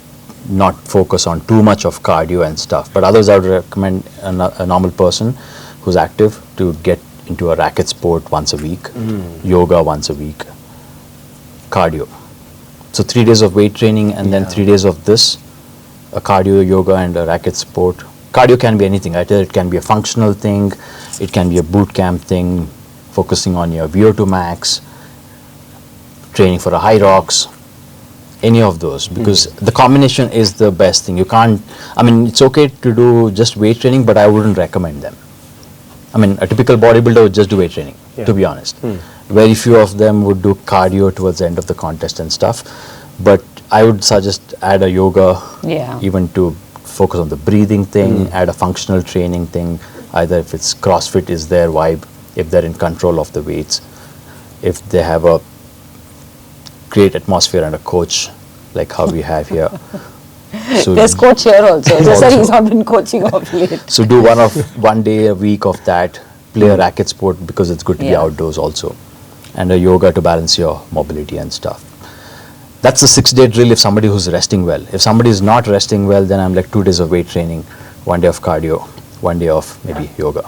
not focus on too much of cardio and stuff. But others, I would recommend a normal person who's active to get into a racket sport once a week, yoga once a week, cardio. So 3 days of weight training and then 3 days of this, a cardio, yoga and a racket sport. Cardio can be anything, right? It can be a functional thing, it can be a boot camp thing, focusing on your VO2 max, training for a high rocks, any of those, because the combination is the best thing. You can't, I mean, it's okay to do just weight training, but I wouldn't recommend them. I mean, a typical bodybuilder would just do weight training, to be honest. Very few of them would do cardio towards the end of the contest and stuff. But I would suggest add a yoga, even to focus on the breathing thing, add a functional training thing, either if it's CrossFit is their vibe, if they're in control of the weights, if they have a great atmosphere and a coach like how we have here. So there's coach here also, just that he's not been coaching of late. So do 1 day a week of that, play a racket sport because it's good to be outdoors also, and a yoga to balance your mobility and stuff. That's a 6-day drill if somebody who's resting well. If somebody is not resting well, then I'm like 2 days of weight training, 1 day of cardio, 1 day of maybe yoga,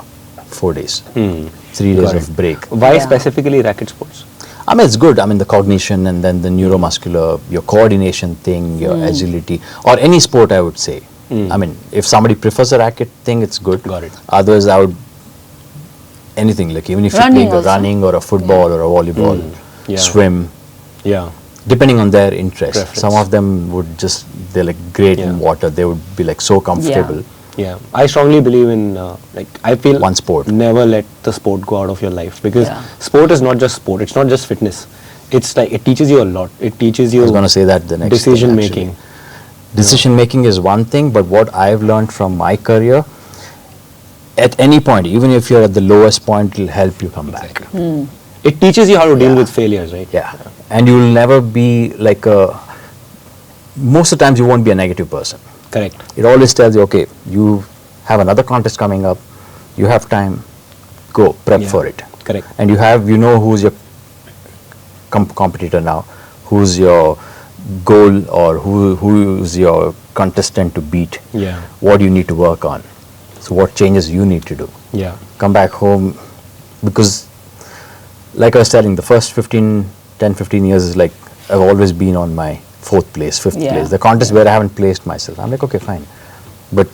4 days, 3 days of break. Why specifically racket sports? I mean, it's good. I mean, the cognition and then the neuromuscular, your coordination thing, your agility, or any sport, I would say. I mean, if somebody prefers a racket thing, it's good. Got it. Otherwise, I would, anything, like even if you're playing a running or a football or a volleyball, swim, depending on their interest. Preference. Some of them would just, they're like great in water. They would be like so comfortable. Yeah, I strongly believe in I feel one sport. Never let the sport go out of your life, because sport is not just sport. It's not just fitness. It's like it teaches you a lot. It teaches you. I was going to say that the next decision thing, making. Decision making is one thing, but what I've learned from my career, at any point, even if you're at the lowest point, it'll help you come back. It teaches you how to deal with failures, right? Yeah, and you'll never be like most of the times you won't be a negative person. Correct. It always tells you, okay, you have another contest coming up, you have time, go prep for it. Correct. And you know who's your competitor now, who's your goal, or who's your contestant to beat. Yeah. What do you need to work on? So what changes you need to do? Yeah. Come back home, because like I was telling, the first 10, 15 years is like I've always been on my 4th place, 5th place. The contest where I haven't placed myself, I'm like, okay, fine. But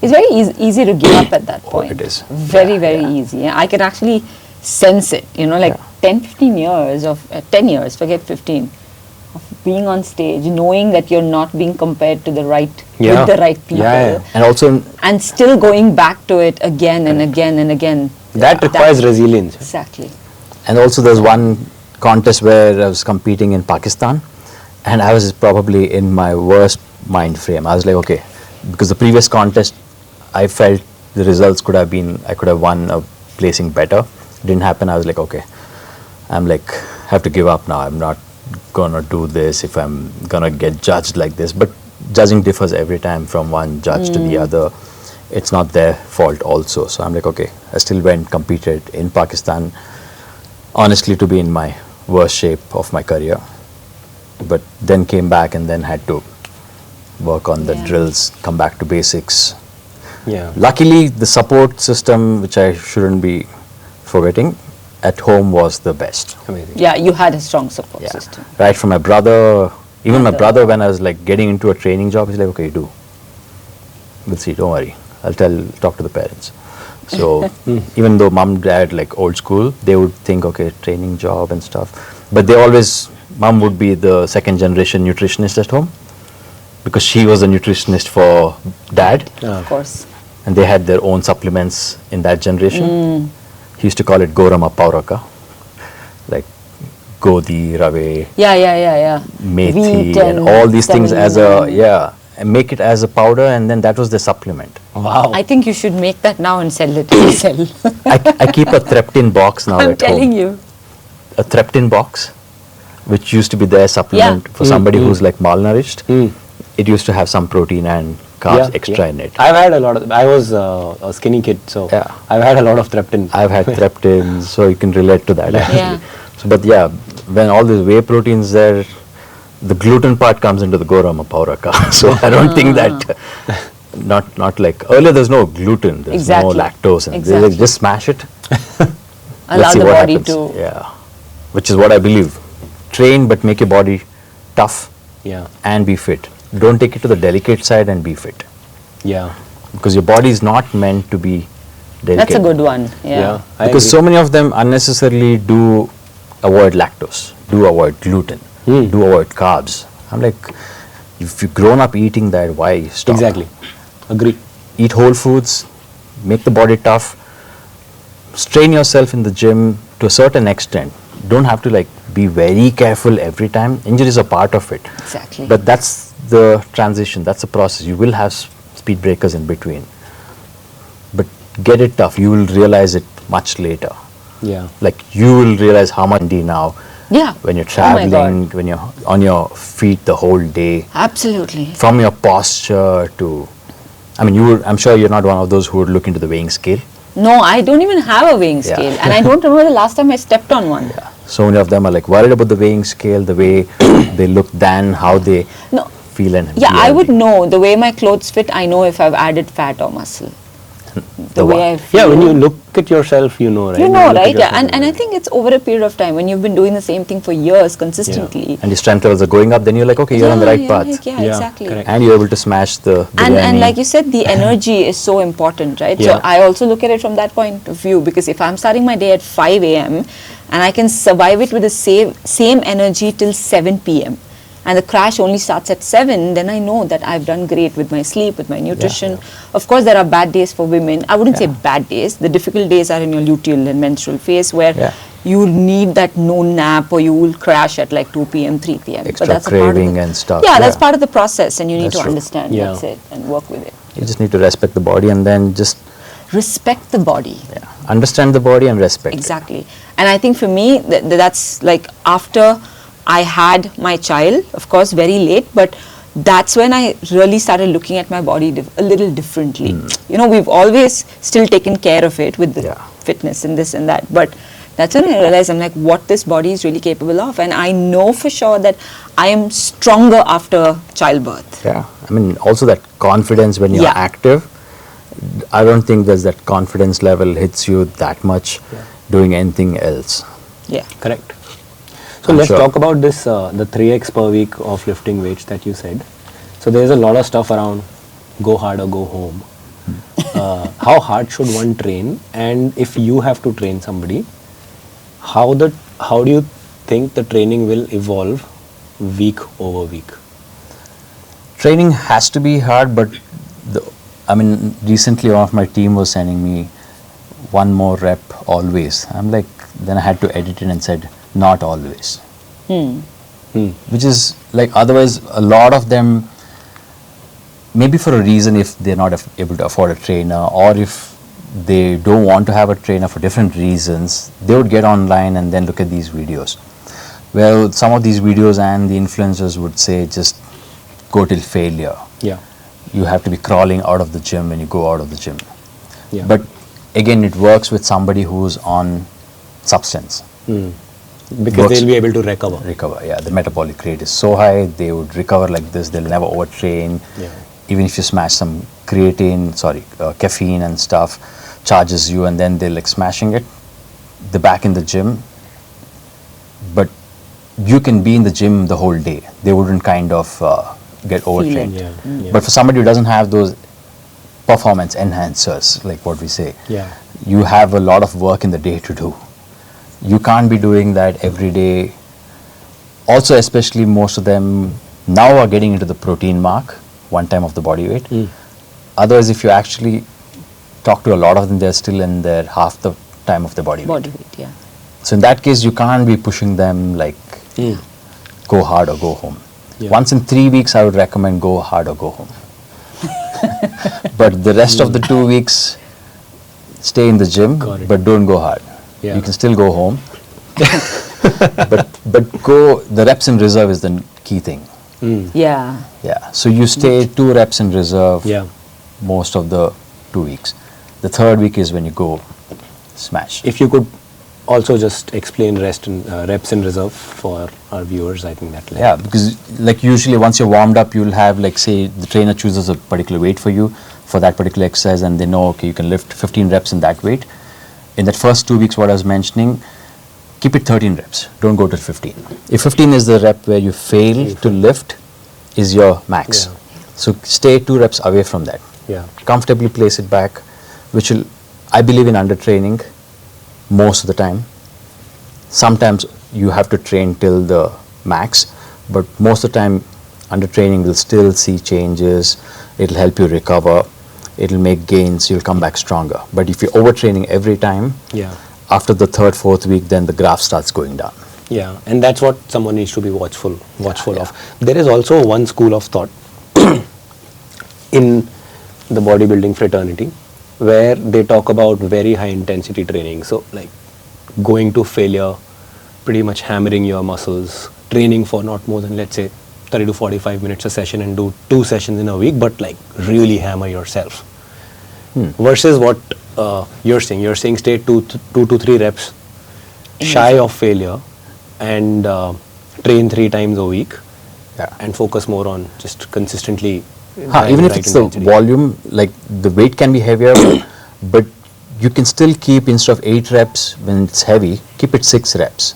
it's very easy to give up at that point. It is. Very easy. I can actually sense it, 10, 15 years of, 10 years, forget 15, of being on stage, knowing that you're not being compared to the right, with the right people. And also, and still going back to it again and again and again. That requires resilience. Exactly. And also there's one contest where I was competing in Pakistan, and I was probably in my worst mind frame. I was like, okay, because the previous contest, I felt the results could have been, I could have won a placing better. Didn't happen. I was like, okay, I'm like, I have to give up now. I'm not gonna do this if I'm gonna get judged like this. But judging differs every time from one judge to the other. It's not their fault also. So I'm like, okay, I still went, competed in Pakistan, honestly to be in my worst shape of my career. But then came back and then had to work on the drills, come back to basics. Yeah. Luckily, the support system, which I shouldn't be forgetting, at home was the best. Amazing. Yeah, you had a strong support system. Right from my brother, even my brother, when I was like getting into a training job, he's like, okay, do. We'll see, don't worry. Talk to the parents. So even though mom, dad, like old school, they would think, okay, training job and stuff. But they always, mom would be the 2nd generation nutritionist at home, because she was a nutritionist for dad. Of course. And they had their own supplements in that generation. He used to call it Gorama Pauraka, like Godi, Rave, Yeah. Methi, Wheat and all these things as a, make it as a powder, and then that was the supplement. Wow. I think you should make that now and sell it. Sell. I keep a Threptin box now I'm at telling home. you. A Threptin box, which used to be their supplement for somebody who's like malnourished. It used to have some protein and carbs extra in it. I've had a lot of, I was a skinny kid, so I've had a lot of Threptin. I've had Threptin, so you can relate to that actually. Yeah. So, but yeah, when all these whey proteins there, the gluten part comes into the Gorama Pauraka. So I don't think that, not like, earlier there's no gluten, there's no lactose, and they like, just smash it. Allow Let's see the what body happens. to. Yeah, which is what I believe. Train, but make your body tough and be fit. Don't take it to the delicate side and be fit. Yeah. Because your body is not meant to be delicate. That's a good one. Yeah. Because so many of them unnecessarily do avoid lactose, do avoid gluten, do avoid carbs. I'm like, if you've grown up eating that, why stop? Exactly. Agree. Eat whole foods, make the body tough, strain yourself in the gym to a certain extent. Don't have to like be very careful every time. Injuries are part of it. Exactly. But that's the transition, that's the process. You will have speed breakers in between. But get it tough. You will realize it much later. Yeah. Like you will realize how much you now. Yeah. When you're traveling, when you're on your feet the whole day. Absolutely. From your posture to, I mean, I'm sure you're not one of those who would look into the weighing scale. No, I don't even have a weighing scale, and I don't remember the last time I stepped on one. Yeah. So many of them are like worried about the weighing scale, the way they look, than how they feel and yeah, be I would healthy. know the way my clothes fit. I know if I've added fat or muscle. The way I feel. Yeah, when you look at yourself, you know, right? You know, When look at right? Yeah, yourself, and I think it's over a period of time when you've been doing the same thing for years consistently. And your strength levels are going up, then you're like, okay, you're on the right path. Yeah, exactly. correct. And you're able to smash the And biryani. like you said, the energy is so important, right? Yeah. So I also look at it from that point of view, because if I'm starting my day at 5 a.m. and I can survive it with the same energy till 7 p.m. and the crash only starts at 7, then I know that I've done great with my sleep, with my nutrition. Of course, there are bad days for women. I wouldn't say bad days. The difficult days are in your luteal and menstrual phase where you need that no nap, or you will crash at like 2 p.m., 3 p.m. Extra but that's craving a part of and stuff. Yeah, that's part of the process, and you need That's to true. understand that's it and work with it. You just need to respect the body and then just Respect the body. understand the body and respect it. Exactly. And I think for me, that's like after I had my child, of course, very late, but that's when I really started looking at my body a little differently. You know, we've always still taken care of it with the fitness and this and that, but that's when I realized, I'm like, what this body is really capable of. And I know for sure that I am stronger after childbirth. Yeah, I mean, also that confidence when you're active, I don't think there's that confidence level hits you that much doing anything else. Yeah. Correct. So I'm let's sure. talk about this, the 3x per week of lifting weights that you said. So there's a lot of stuff around go hard or go home. How hard should one train? And if you have to train somebody, how do you think the training will evolve week over week? Training has to be hard, but recently one of my team was sending me one more rep always. I'm like, then I had to edit it and said, not always. Which is like, otherwise a lot of them, maybe for a reason, if they're not able to afford a trainer, or if they don't want to have a trainer for different reasons, they would get online and then look at these videos. Well, some of these videos and the influencers would say just go till failure. Yeah. You have to be crawling out of the gym when you go out of the gym. Yeah. But again, it works with somebody who's on substance. Because they'll be able to recover. Yeah. The metabolic rate is so high, they would recover like this, they'll never overtrain. Yeah. Even if you smash some caffeine and stuff, charges you, and then they're like smashing it, they're back in the gym. But you can be in the gym the whole day. They wouldn't kind of get overtrained. Yeah. But for somebody who doesn't have those performance enhancers, like what we say, you have a lot of work in the day to do. You can't be doing that every day. Also, especially most of them now are getting into the protein mark, 1 time of the body weight. Otherwise, if you actually talk to a lot of them, they're still in their half the time of the body weight. Yeah. So in that case, you can't be pushing them like go hard or go home. Yeah. Once in 3 weeks, I would recommend go hard or go home. But the rest of the 2 weeks, stay in the gym, Got it. but don't go hard. Yeah. You can still go home. but go, the reps in reserve is the key thing. Yeah. Yeah. So you stay 2 reps in reserve Yeah. most of the 2 weeks. The 3rd week is when you go smash. If you could also just explain reps in reserve for our viewers, I think that. Yeah, because like usually once you're warmed up, you'll have like say the trainer chooses a particular weight for you for that particular exercise, and they know okay you can lift 15 reps in that weight. In that first 2 weeks, what I was mentioning, keep it 13 reps. Don't go to 15. If 15 is the rep where you fail to lift, is your max. Yeah. So stay 2 reps away from that. Yeah. Comfortably place it back, which will, I believe in under training most of the time. Sometimes you have to train till the max, but most of the time under training will still see changes. It'll help you recover. It'll make gains. You'll come back stronger. But if you're overtraining every time, Yeah. after the 3rd, 4th week, then the graph starts going down. Yeah, and that's what someone needs to be watchful of. There is also one school of thought in the bodybuilding fraternity where they talk about very high intensity training. So like going to failure, pretty much hammering your muscles, training for not more than let's say 30 to 45 minutes a session and do 2 sessions in a week, but like really hammer yourself. Versus what you're saying stay 2 to 3 reps shy of failure and train 3 times a week. Yeah. And focus more on just consistently. Even if it's the volume, like the weight can be heavier, but you can still keep, instead of 8 reps when it's heavy, keep it 6 reps.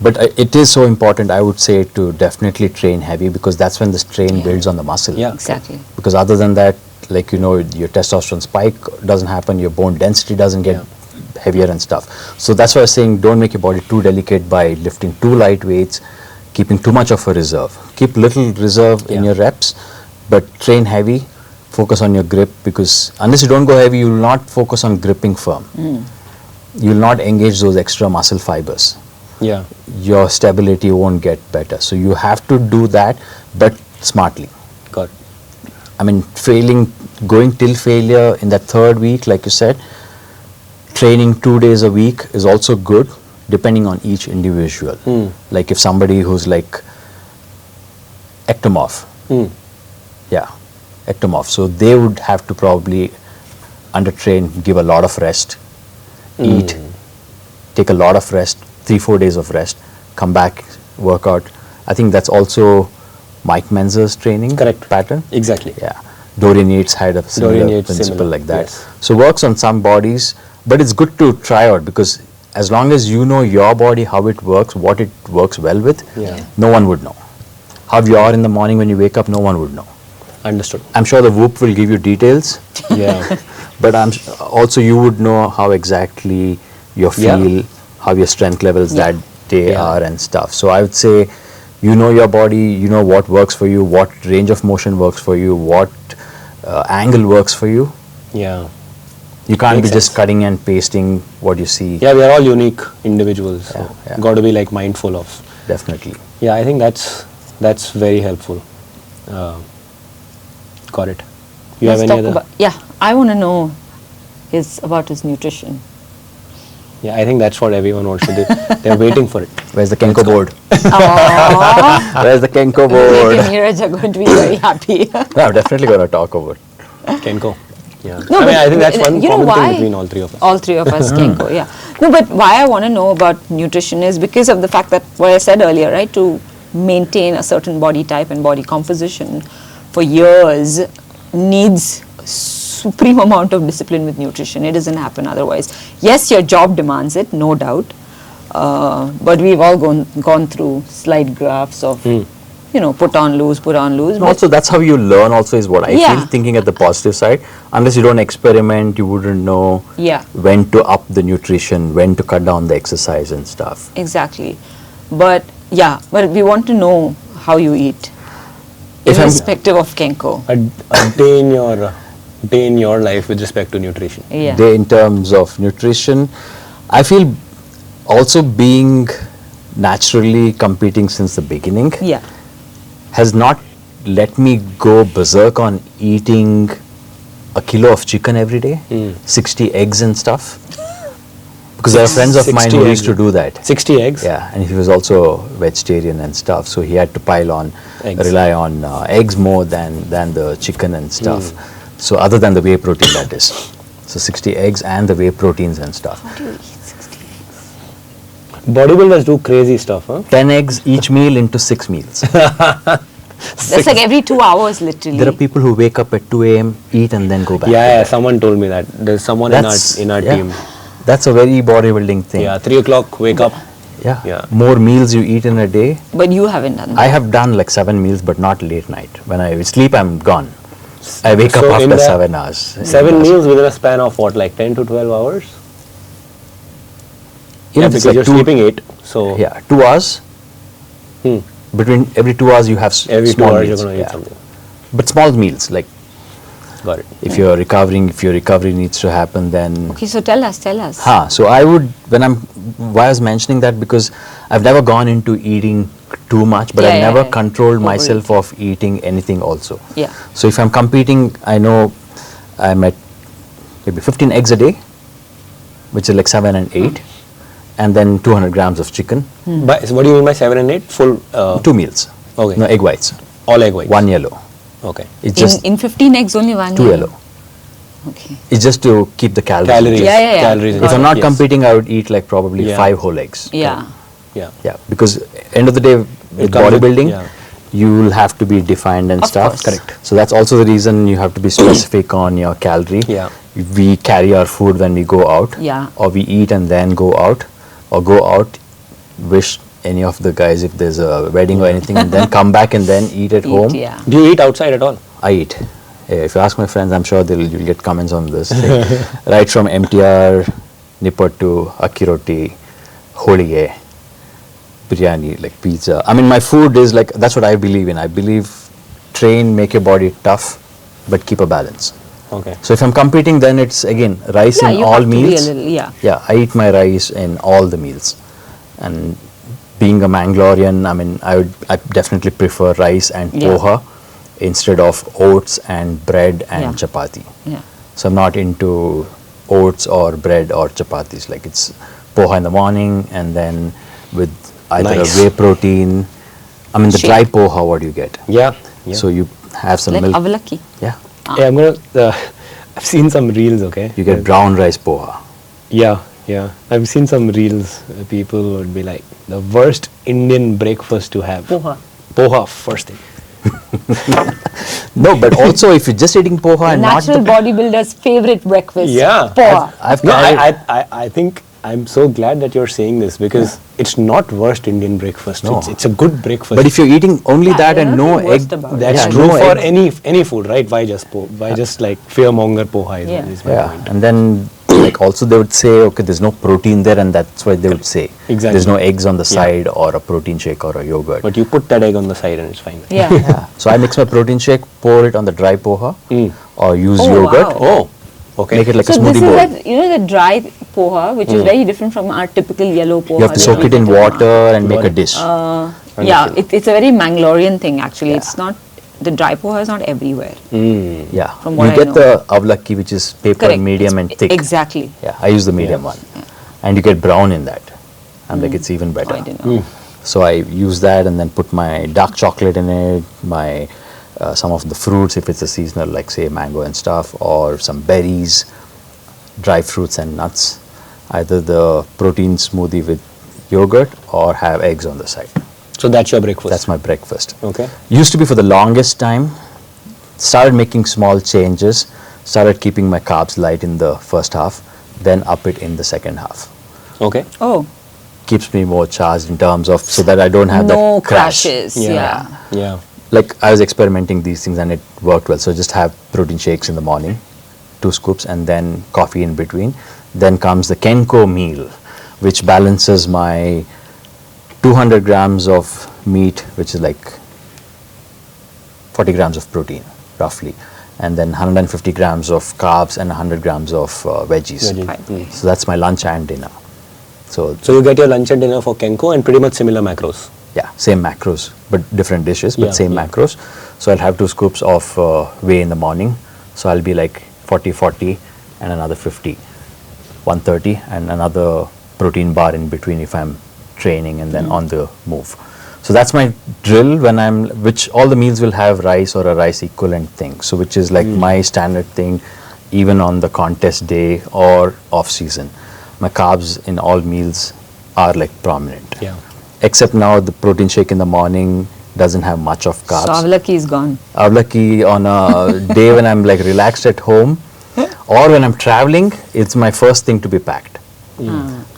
But it is so important, I would say, to definitely train heavy because that's when the strain builds on the muscle. Yeah. Exactly. Because other than that, like your testosterone spike doesn't happen, your bone density doesn't get heavier and stuff. So that's why I was saying don't make your body too delicate by lifting too light weights, keeping too much of a reserve. Keep little reserve in your reps, but train heavy, focus on your grip because unless you don't go heavy, you will not focus on gripping firm. You will not engage those extra muscle fibers. Yeah. Your stability won't get better. So you have to do that, but smartly. Got it. I mean, going till failure in that 3rd week, like you said, training 2 days a week is also good, depending on each individual. Like if somebody who's like ectomorph, ectomorph. So they would have to probably undertrain, give a lot of rest, eat, take a lot of rest, 3-4 days of rest, come back, work out. I think that's also Mike Menzer's training pattern. Exactly. Yeah. Dorian Yates had a similar principle like that. Yes. So works on some bodies, but it's good to try out because as long as you know your body, how it works, what it works well with, no one would know. How you are in the morning when you wake up, no one would know. Understood. I'm sure the Whoop will give you details. Yeah. But also you would know how exactly you feel, how your strength levels that day are and stuff. So I would say you know your body, you know what works for you, what range of motion works for you, what angle works for you. Yeah. You can't Makes be just sense. cutting and pasting what you see. Yeah, we are all unique individuals. So Yeah. got to be like mindful of. Definitely. Yeah, I think that's very helpful. Got it. You have Let's any talk other? about, I want to know about his nutrition. Yeah, I think that's what everyone wants to do. They're waiting for it. Where's the Kenko board? Aww. Where's the Kenko Vivek board? and Neeraj are going to be very happy. No, I'm definitely going to talk about it. Kenko. Yeah. No, I mean, but I think that's one you know common why? thing between all 3 of us. All 3 of us, Kenko, yeah. No, but why I want to know about nutrition is because of the fact that what I said earlier, right? To maintain a certain body type and body composition for years needs supreme amount of discipline with nutrition. It doesn't happen otherwise. Yes, your job demands it, no doubt. But we've all gone through slide graphs of, put on, lose. And also, that's how you learn also is what I feel, thinking at the positive side. Unless you don't experiment, you wouldn't know when to up the nutrition, when to cut down the exercise and stuff. Exactly. But we want to know how you eat, irrespective of Kenko. A day in your life with respect to nutrition. Yeah. Day in terms of nutrition, I feel also being naturally competing since the beginning. Yeah. has not let me go berserk on eating a kilo of chicken every day, 60 eggs and stuff. Because there are friends of mine who used to do that. 60 eggs? Yeah, and he was also vegetarian and stuff, so he had to rely on eggs more than the chicken and stuff. So other than the whey protein, that is. So 60 eggs and the whey proteins and stuff. How do you eat 60 eggs? Bodybuilders do crazy stuff, huh? 10 eggs each meal into 6 meals. That's like every 2 hours, literally. There are people who wake up at 2 a.m., eat and then go back. Yeah, someone told me that. There's someone in our team. That's a very bodybuilding thing. Yeah, 3 o'clock, wake up. Yeah. More meals you eat in a day. But you haven't done that. I have done like 7 meals, but not late night. When I sleep, I'm gone. I wake up So in after the 7 hours. 7 meals within a span of what, like 10 to 12 hours? You know, Because it's like you're sleeping 8. So Yeah, 2 hours. Between every 2 hours, you have every 2 small hours meals. you're going to eat something. But small meals, like Got it. if you're recovering, if your recovery needs to happen, then Okay, so tell us. So I would, why I was mentioning that, because I've never gone into eating too much, but I've never controlled myself of eating anything also. Yeah. So if I'm competing, I know I'm at maybe 15 eggs a day, which is like 7 and 8, and then 200 grams of chicken. So what do you mean by 7 and 8? Full? 2 meals. Okay. No, egg whites. All egg whites? 1 yellow. Okay. It's just In 15 eggs, only 1 2 yellow. Okay. It's just to keep the calories. Calories. Yeah. Calories. If I'm not competing, I would eat like probably Yeah. 5 whole eggs. Yeah. Yeah. Yeah, because end of the day with comes with- bodybuilding, yeah. you'll have to be defined and Of stuff. course. Correct. So that's also the reason you have to be specific on your calorie. Yeah. We carry our food when we go out. Yeah. Or we eat and then go out. Or go out, wish any of the guys if there's a wedding or anything, and then come back and then eat at home. Yeah. Do you eat outside at all? I eat. If you ask my friends, I'm sure you'll get comments on this. Like, right from MTR, Nippattu, Akiroti, Holige, biryani, like pizza. I mean, my food is like, that's what I believe in. I believe train, make your body tough, but keep a balance. Okay. So if I'm competing, then it's again rice Yeah, in you all have to be meals. a little, yeah. Yeah, I eat my rice in all the meals. And being a Mangalorean, I mean, I definitely prefer rice and Yeah. poha instead of oats and bread and Yeah. chapati. Yeah. So I'm not into oats or bread or chapatis. Like it's poha in the morning and then with either Nice. a whey protein. I mean, the Shake. dry poha, what do you get? Yeah. So you have some Like milk. avalaki. Yeah. Yeah, I'm gonna. I've seen some reels. Okay. You get brown rice poha. Yeah. I've seen some reels. People would be like, the worst Indian breakfast to have. Poha. Poha first thing. No, but also if you're just eating poha and not Natural the bodybuilder's favorite breakfast. Yeah. Poha. I've No, carried- I think I'm so glad that you're saying this because it's not worst Indian breakfast. No. It's a good breakfast. But if you're eating only Yeah, that there's and no nothing egg, worst about it. that's yeah, true no for egg. any food, right? Why just like fearmonger poha is, Yeah. is my Yeah, point. and then like also they would say, okay, there's no protein there, and that's why they would say Exactly. there's no eggs on the Yeah. side or a protein shake or a yogurt. But you put that egg on the side and it's fine. Yeah. Yeah. So I mix my protein shake, pour it on the dry poha, or use Oh, yogurt, wow. Oh, okay. make it like So a this smoothie is bowl. that, the dry poha, which is very different from our typical yellow poha. You have to that soak we it in get water and make Got a it. dish. Yeah, it's a very Mangalorean thing actually. Yeah. It's not, the dry poha is not everywhere. Yeah, From you what I get know. the avlaki, which is paper Correct. medium and thick. Exactly. Yeah, I use the medium one, and you get brown in that. I'm like, it's even better. I didn't know. So I use that and then put my dark chocolate in it, my some of the fruits if it's a seasonal, like say mango and stuff, or some berries, dry fruits and nuts. Either the protein smoothie with yogurt or have eggs on the side. So that's your breakfast. That's my breakfast. Okay. Used to be for the longest time. Started making small changes. Started keeping my carbs light in the first half, then up it in the second half. Okay. Oh, Keeps me more charged in terms of so that I don't have no that crash. crashes. Yeah. Yeah. Like I was experimenting these things and it worked well. So just have protein shakes in the morning, 2 scoops, and then coffee in between. Then comes the Kenko meal, which balances my 200 grams of meat, which is like 40 grams of protein, roughly, and then 150 grams of carbs and 100 grams of veggies. Veggies. Fine. So that's my lunch and dinner. So So you get your lunch and dinner for Kenko and pretty much similar macros. Yeah, same macros, but different dishes, but same macros. So I'll have 2 scoops of whey in the morning. So I'll be like 40 and another 50, 130 and another protein bar in between if I'm training and then on the move. So that's my drill which all the meals will have rice or a rice equivalent thing. So which is like my standard thing even on the contest day or off season. My carbs in all meals are like prominent. Yeah. Except now the protein shake in the morning doesn't have much of carbs. So Avlaki is gone. Avlaki on a day when I'm like relaxed at home or when I'm traveling, it's my first thing to be packed.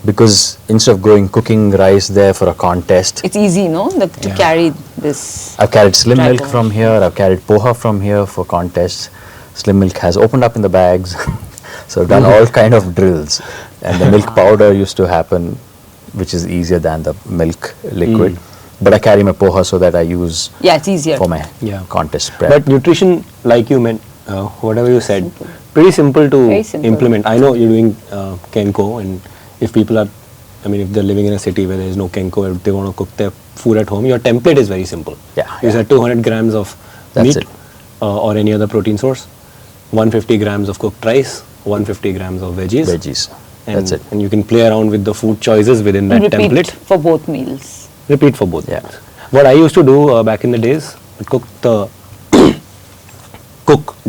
Because instead of cooking rice there for a contest, it's easy, no? To carry this. I've carried slim milk tripod. from here, I've carried poha from here for contests. Slim milk has opened up in the bags. So I've done all kind of drills. And the milk powder used to happen, which is easier than the milk liquid. But I carry my poha so that I use it's easier for my contest prep. But nutrition, like you meant, whatever you said, pretty simple to implement. I know you're doing Kenko, and if people are, if they're living in a city where there is no Kenko, if they want to cook their food at home, your template is very simple. You said 200 grams of meat or any other protein source, 150 grams of cooked rice, 150 grams of veggies. And that's it. And you can play around with the food choices within that repeat template. for both meals. Repeat for both. What I used to do back in the days, cook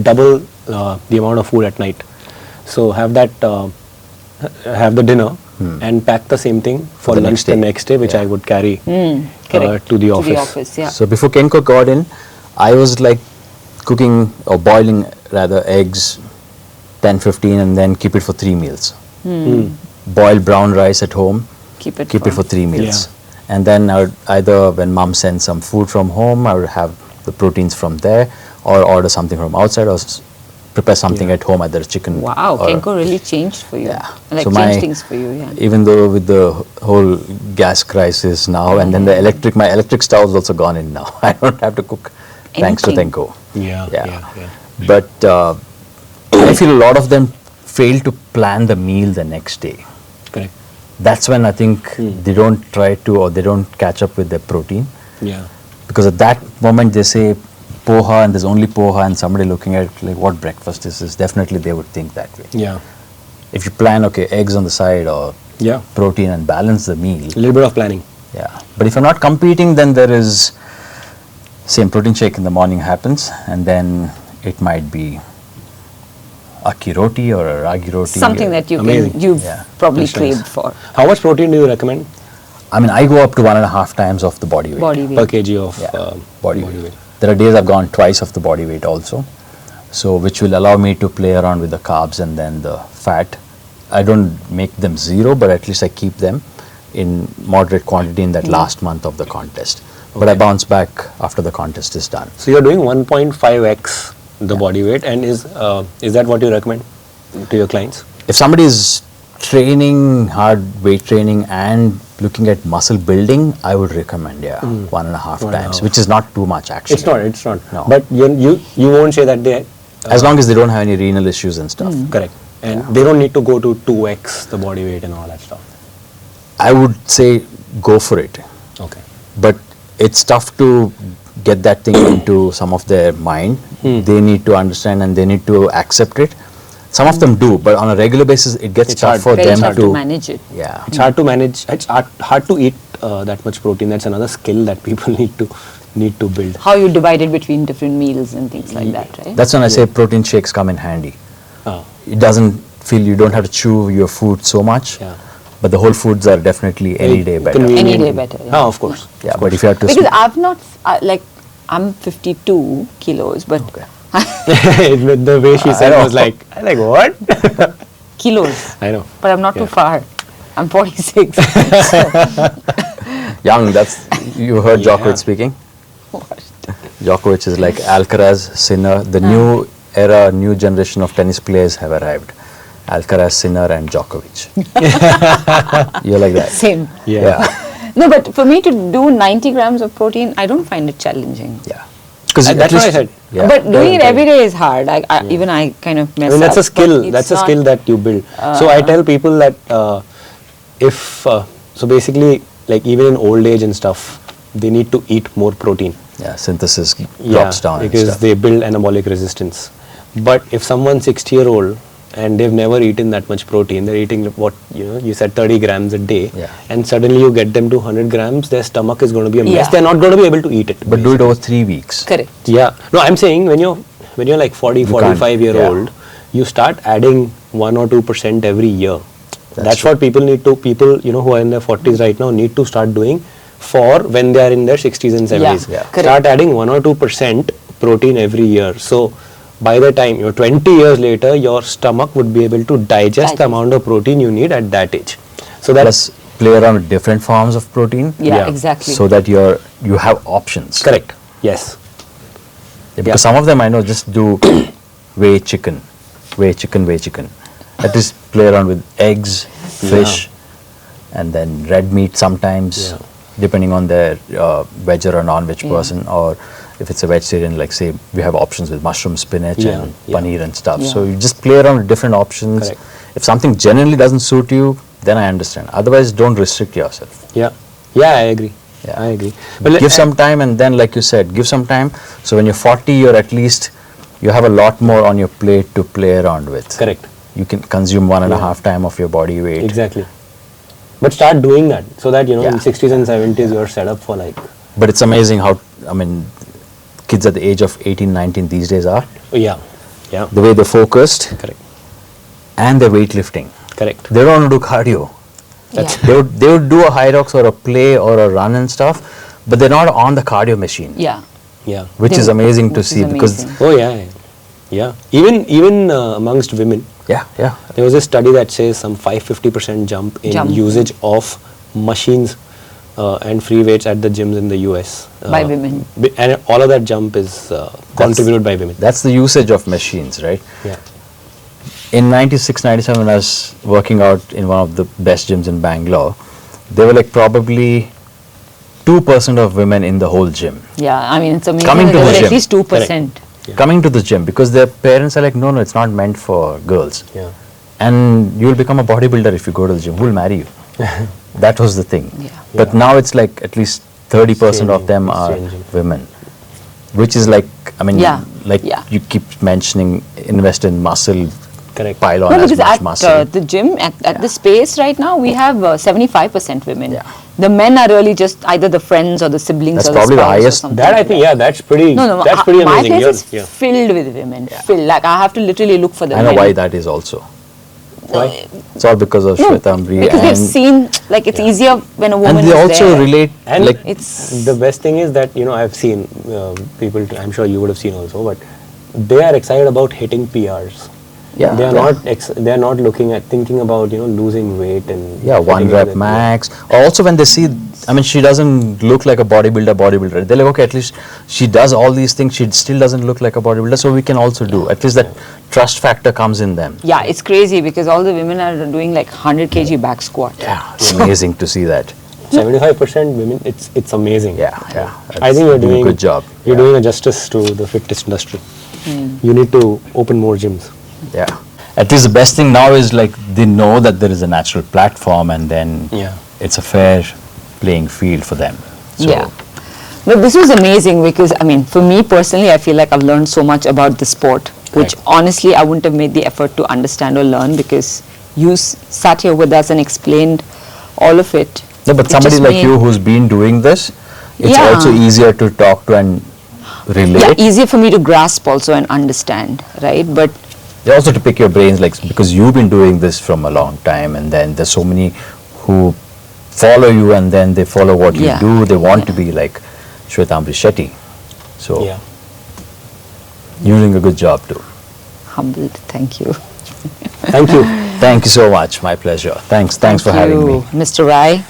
double the amount of food at night. So have that, have the dinner and pack the same thing for lunch the next day, which I would carry to the office. So before Kenko got in, I was like cooking or boiling rather eggs 10-15 and then keep it for 3 meals. Boil brown rice at home, keep it for 3 meals. And then I would either, when mom sends some food from home, I would have the proteins from there, or order something from outside, or prepare something at home, either chicken. Wow, Kenko really changed for you. Like So changed things for you, even though with the whole gas crisis now, and then my electric stove is also gone in now. I don't have to cook thanks to Kenko. But I feel a lot of them fail to plan the meal the next day. Correct. That's when I think they don't try to, or they don't catch up with their protein. Yeah. Because at that moment they say poha and there's only poha, and somebody looking at like what breakfast this is, definitely they would think that way. Yeah. If you plan, okay, eggs on the side or protein and balance the meal. A little bit of planning. But if you're not competing, then there is same protein shake in the morning happens, and then it might be akki roti or a ragi roti. Something that you've probably craved for. How much protein do you recommend? I go up to 1.5 times of the body weight. Per kg of body weight. There are days I've gone twice of the body weight also. So which will allow me to play around with the carbs and then the fat. I don't make them zero, but at least I keep them in moderate quantity in that last month of the contest. But I bounce back after the contest is done. So you're doing 1.5x the body weight, and is that what you recommend to your clients? If somebody is training, hard weight training and looking at muscle building, I would recommend 1.5 times, which is not too much actually. It's not. No. But you won't say that they... as long as they don't have any renal issues and stuff. Correct. And they don't need to go to 2x the body weight and all that stuff. I would say go for it. Okay. But it's tough to get that thing into some of their mind. They need to understand and they need to accept it. Some of them do, but on a regular basis, it gets tough for them to manage it. Yeah, it's hard to manage. It's hard to eat that much protein. That's another skill that people need to build. How you divide it between different meals and things like that, right? That's when I say protein shakes come in handy. It doesn't feel you don't have to chew your food so much. But the whole foods are definitely any day better. Any day better. Oh, of course. Yeah, but if you have to... Because I've not, I'm 52 kilos, but... With the way she said, I was like, what? Kilos. I know. But I'm not too far. I'm 46. Young, you heard Djokovic speaking? What? Djokovic is like Alcaraz, Sinner. The new era, new generation of tennis players have arrived. Alcaraz, Sinner and Djokovic. You're like that. Same. Yeah. No, but for me to do 90 grams of protein, I don't find it challenging. Yeah. Because that's what I said. Yeah. But doing it every day is hard. Even I kind of mess up. That's a skill. That's a skill that you build. So I tell people that so basically, like even in old age and stuff, they need to eat more protein. Yeah, synthesis drops down. Because they build anabolic resistance. But if someone's 60-year-old and they've never eaten that much protein, they're eating what you said 30 grams a day, and suddenly you get them to 100 grams, their stomach is going to be a mess. They're not going to be able to eat it. But basically. Do it over 3 weeks. Correct. Yeah. No, I'm saying when you're like 40, 45-year-old, you start adding 1 or 2% every year. That's what people who are in their 40s right now need to start doing for when they are in their 60s and 70s. Start adding 1 or 2% protein every year. So by the time 20 years later, your stomach would be able to digest the amount of protein you need at that age. So that's play around with different forms of protein. Yeah, exactly. So that you have options. Correct. Yes. Because some of them I know just do whey chicken. At least play around with eggs, fish, and then red meat sometimes, depending on their veg or a non-veg person, or if it's a vegetarian, like say we have options with mushroom, spinach, and paneer and stuff. So you just play around with different options. Correct. If something genuinely doesn't suit you, then I understand. Otherwise, don't restrict yourself. Yeah, I agree. I agree. But give some time, and then, like you said, give some time. So when you're 40, you're at least you have a lot more on your plate to play around with. Correct. You can consume 1.5 times of your body weight. Exactly. But start doing that so that in 60s and 70s you're set up for like. But it's amazing how kids at the age of 18, 19 these days are. Yeah. The way they're focused. Correct. And they're weightlifting. Correct. They don't want to do cardio. They would do a high rocks or a play or a run and stuff, but they're not on the cardio machine. Yeah. Which is amazing to see because. Oh yeah. Even amongst women. Yeah. There was a study that says some 550% jump in usage of machines and free weights at the gyms in the US. By women. And all of that jump is contributed by women. That's the usage of machines, right? Yeah. In 96, 97, when I was working out in one of the best gyms in Bangalore, there were like probably 2% of women in the whole gym. Yeah, it's amazing. Coming to the gym. At least 2%. Coming to the gym because their parents are like, no, it's not meant for girls. Yeah. And you will become a bodybuilder if you go to the gym. Who will marry you? That was the thing. Yeah. But now it's like at least 30% of them are women. Which is like, you keep mentioning, invest in muscle. Correct. Pile on as much muscle. At the gym, at the space right now, we have 75% women. Yeah. The men are really just either the friends or the siblings that's or probably the the highest. That I think, that's pretty. No. That's pretty My amazing. place is filled with women. Filled. Like I have to literally look for the I men. know why that is also. Why? It's all because of Shodhan Rai. Because they've seen, like it's easier when a woman and they is also there. relate. And like it's the best thing is that I've seen people. I'm sure you would have seen also, but they are excited about hitting PRs. Yeah, they are not thinking about losing weight and 1 rep max. Also when they see, she doesn't look like a bodybuilder. They're like, okay, at least she does all these things. She still doesn't look like a bodybuilder, so we can also do. At least that trust factor comes in them. Yeah, it's crazy because all the women are doing like 100 kg back squat. Yeah, it's amazing to see that. 75% women. It's amazing. Yeah. I think you're doing a good job. You're doing a justice to the fitness industry. You need to open more gyms. Yeah. At least the best thing now is like they know that there is a natural platform and then it's a fair playing field for them. So But this was amazing because, for me personally, I feel like I've learned so much about the sport, which honestly I wouldn't have made the effort to understand or learn because you sat here with us and explained all of it. No, but somebody like you who's been doing this, it's also easier to talk to and relate. Yeah, easier for me to grasp also and understand, right? But also to pick your brains, like because you've been doing this from a long time, and then there's so many who follow you, and then they follow what you do. They want to be like Shodhan Rai. So you're doing a good job too. Humbled, thank you. Thank you. Thank you so much. My pleasure. Thank you for having me. Mr. Rai.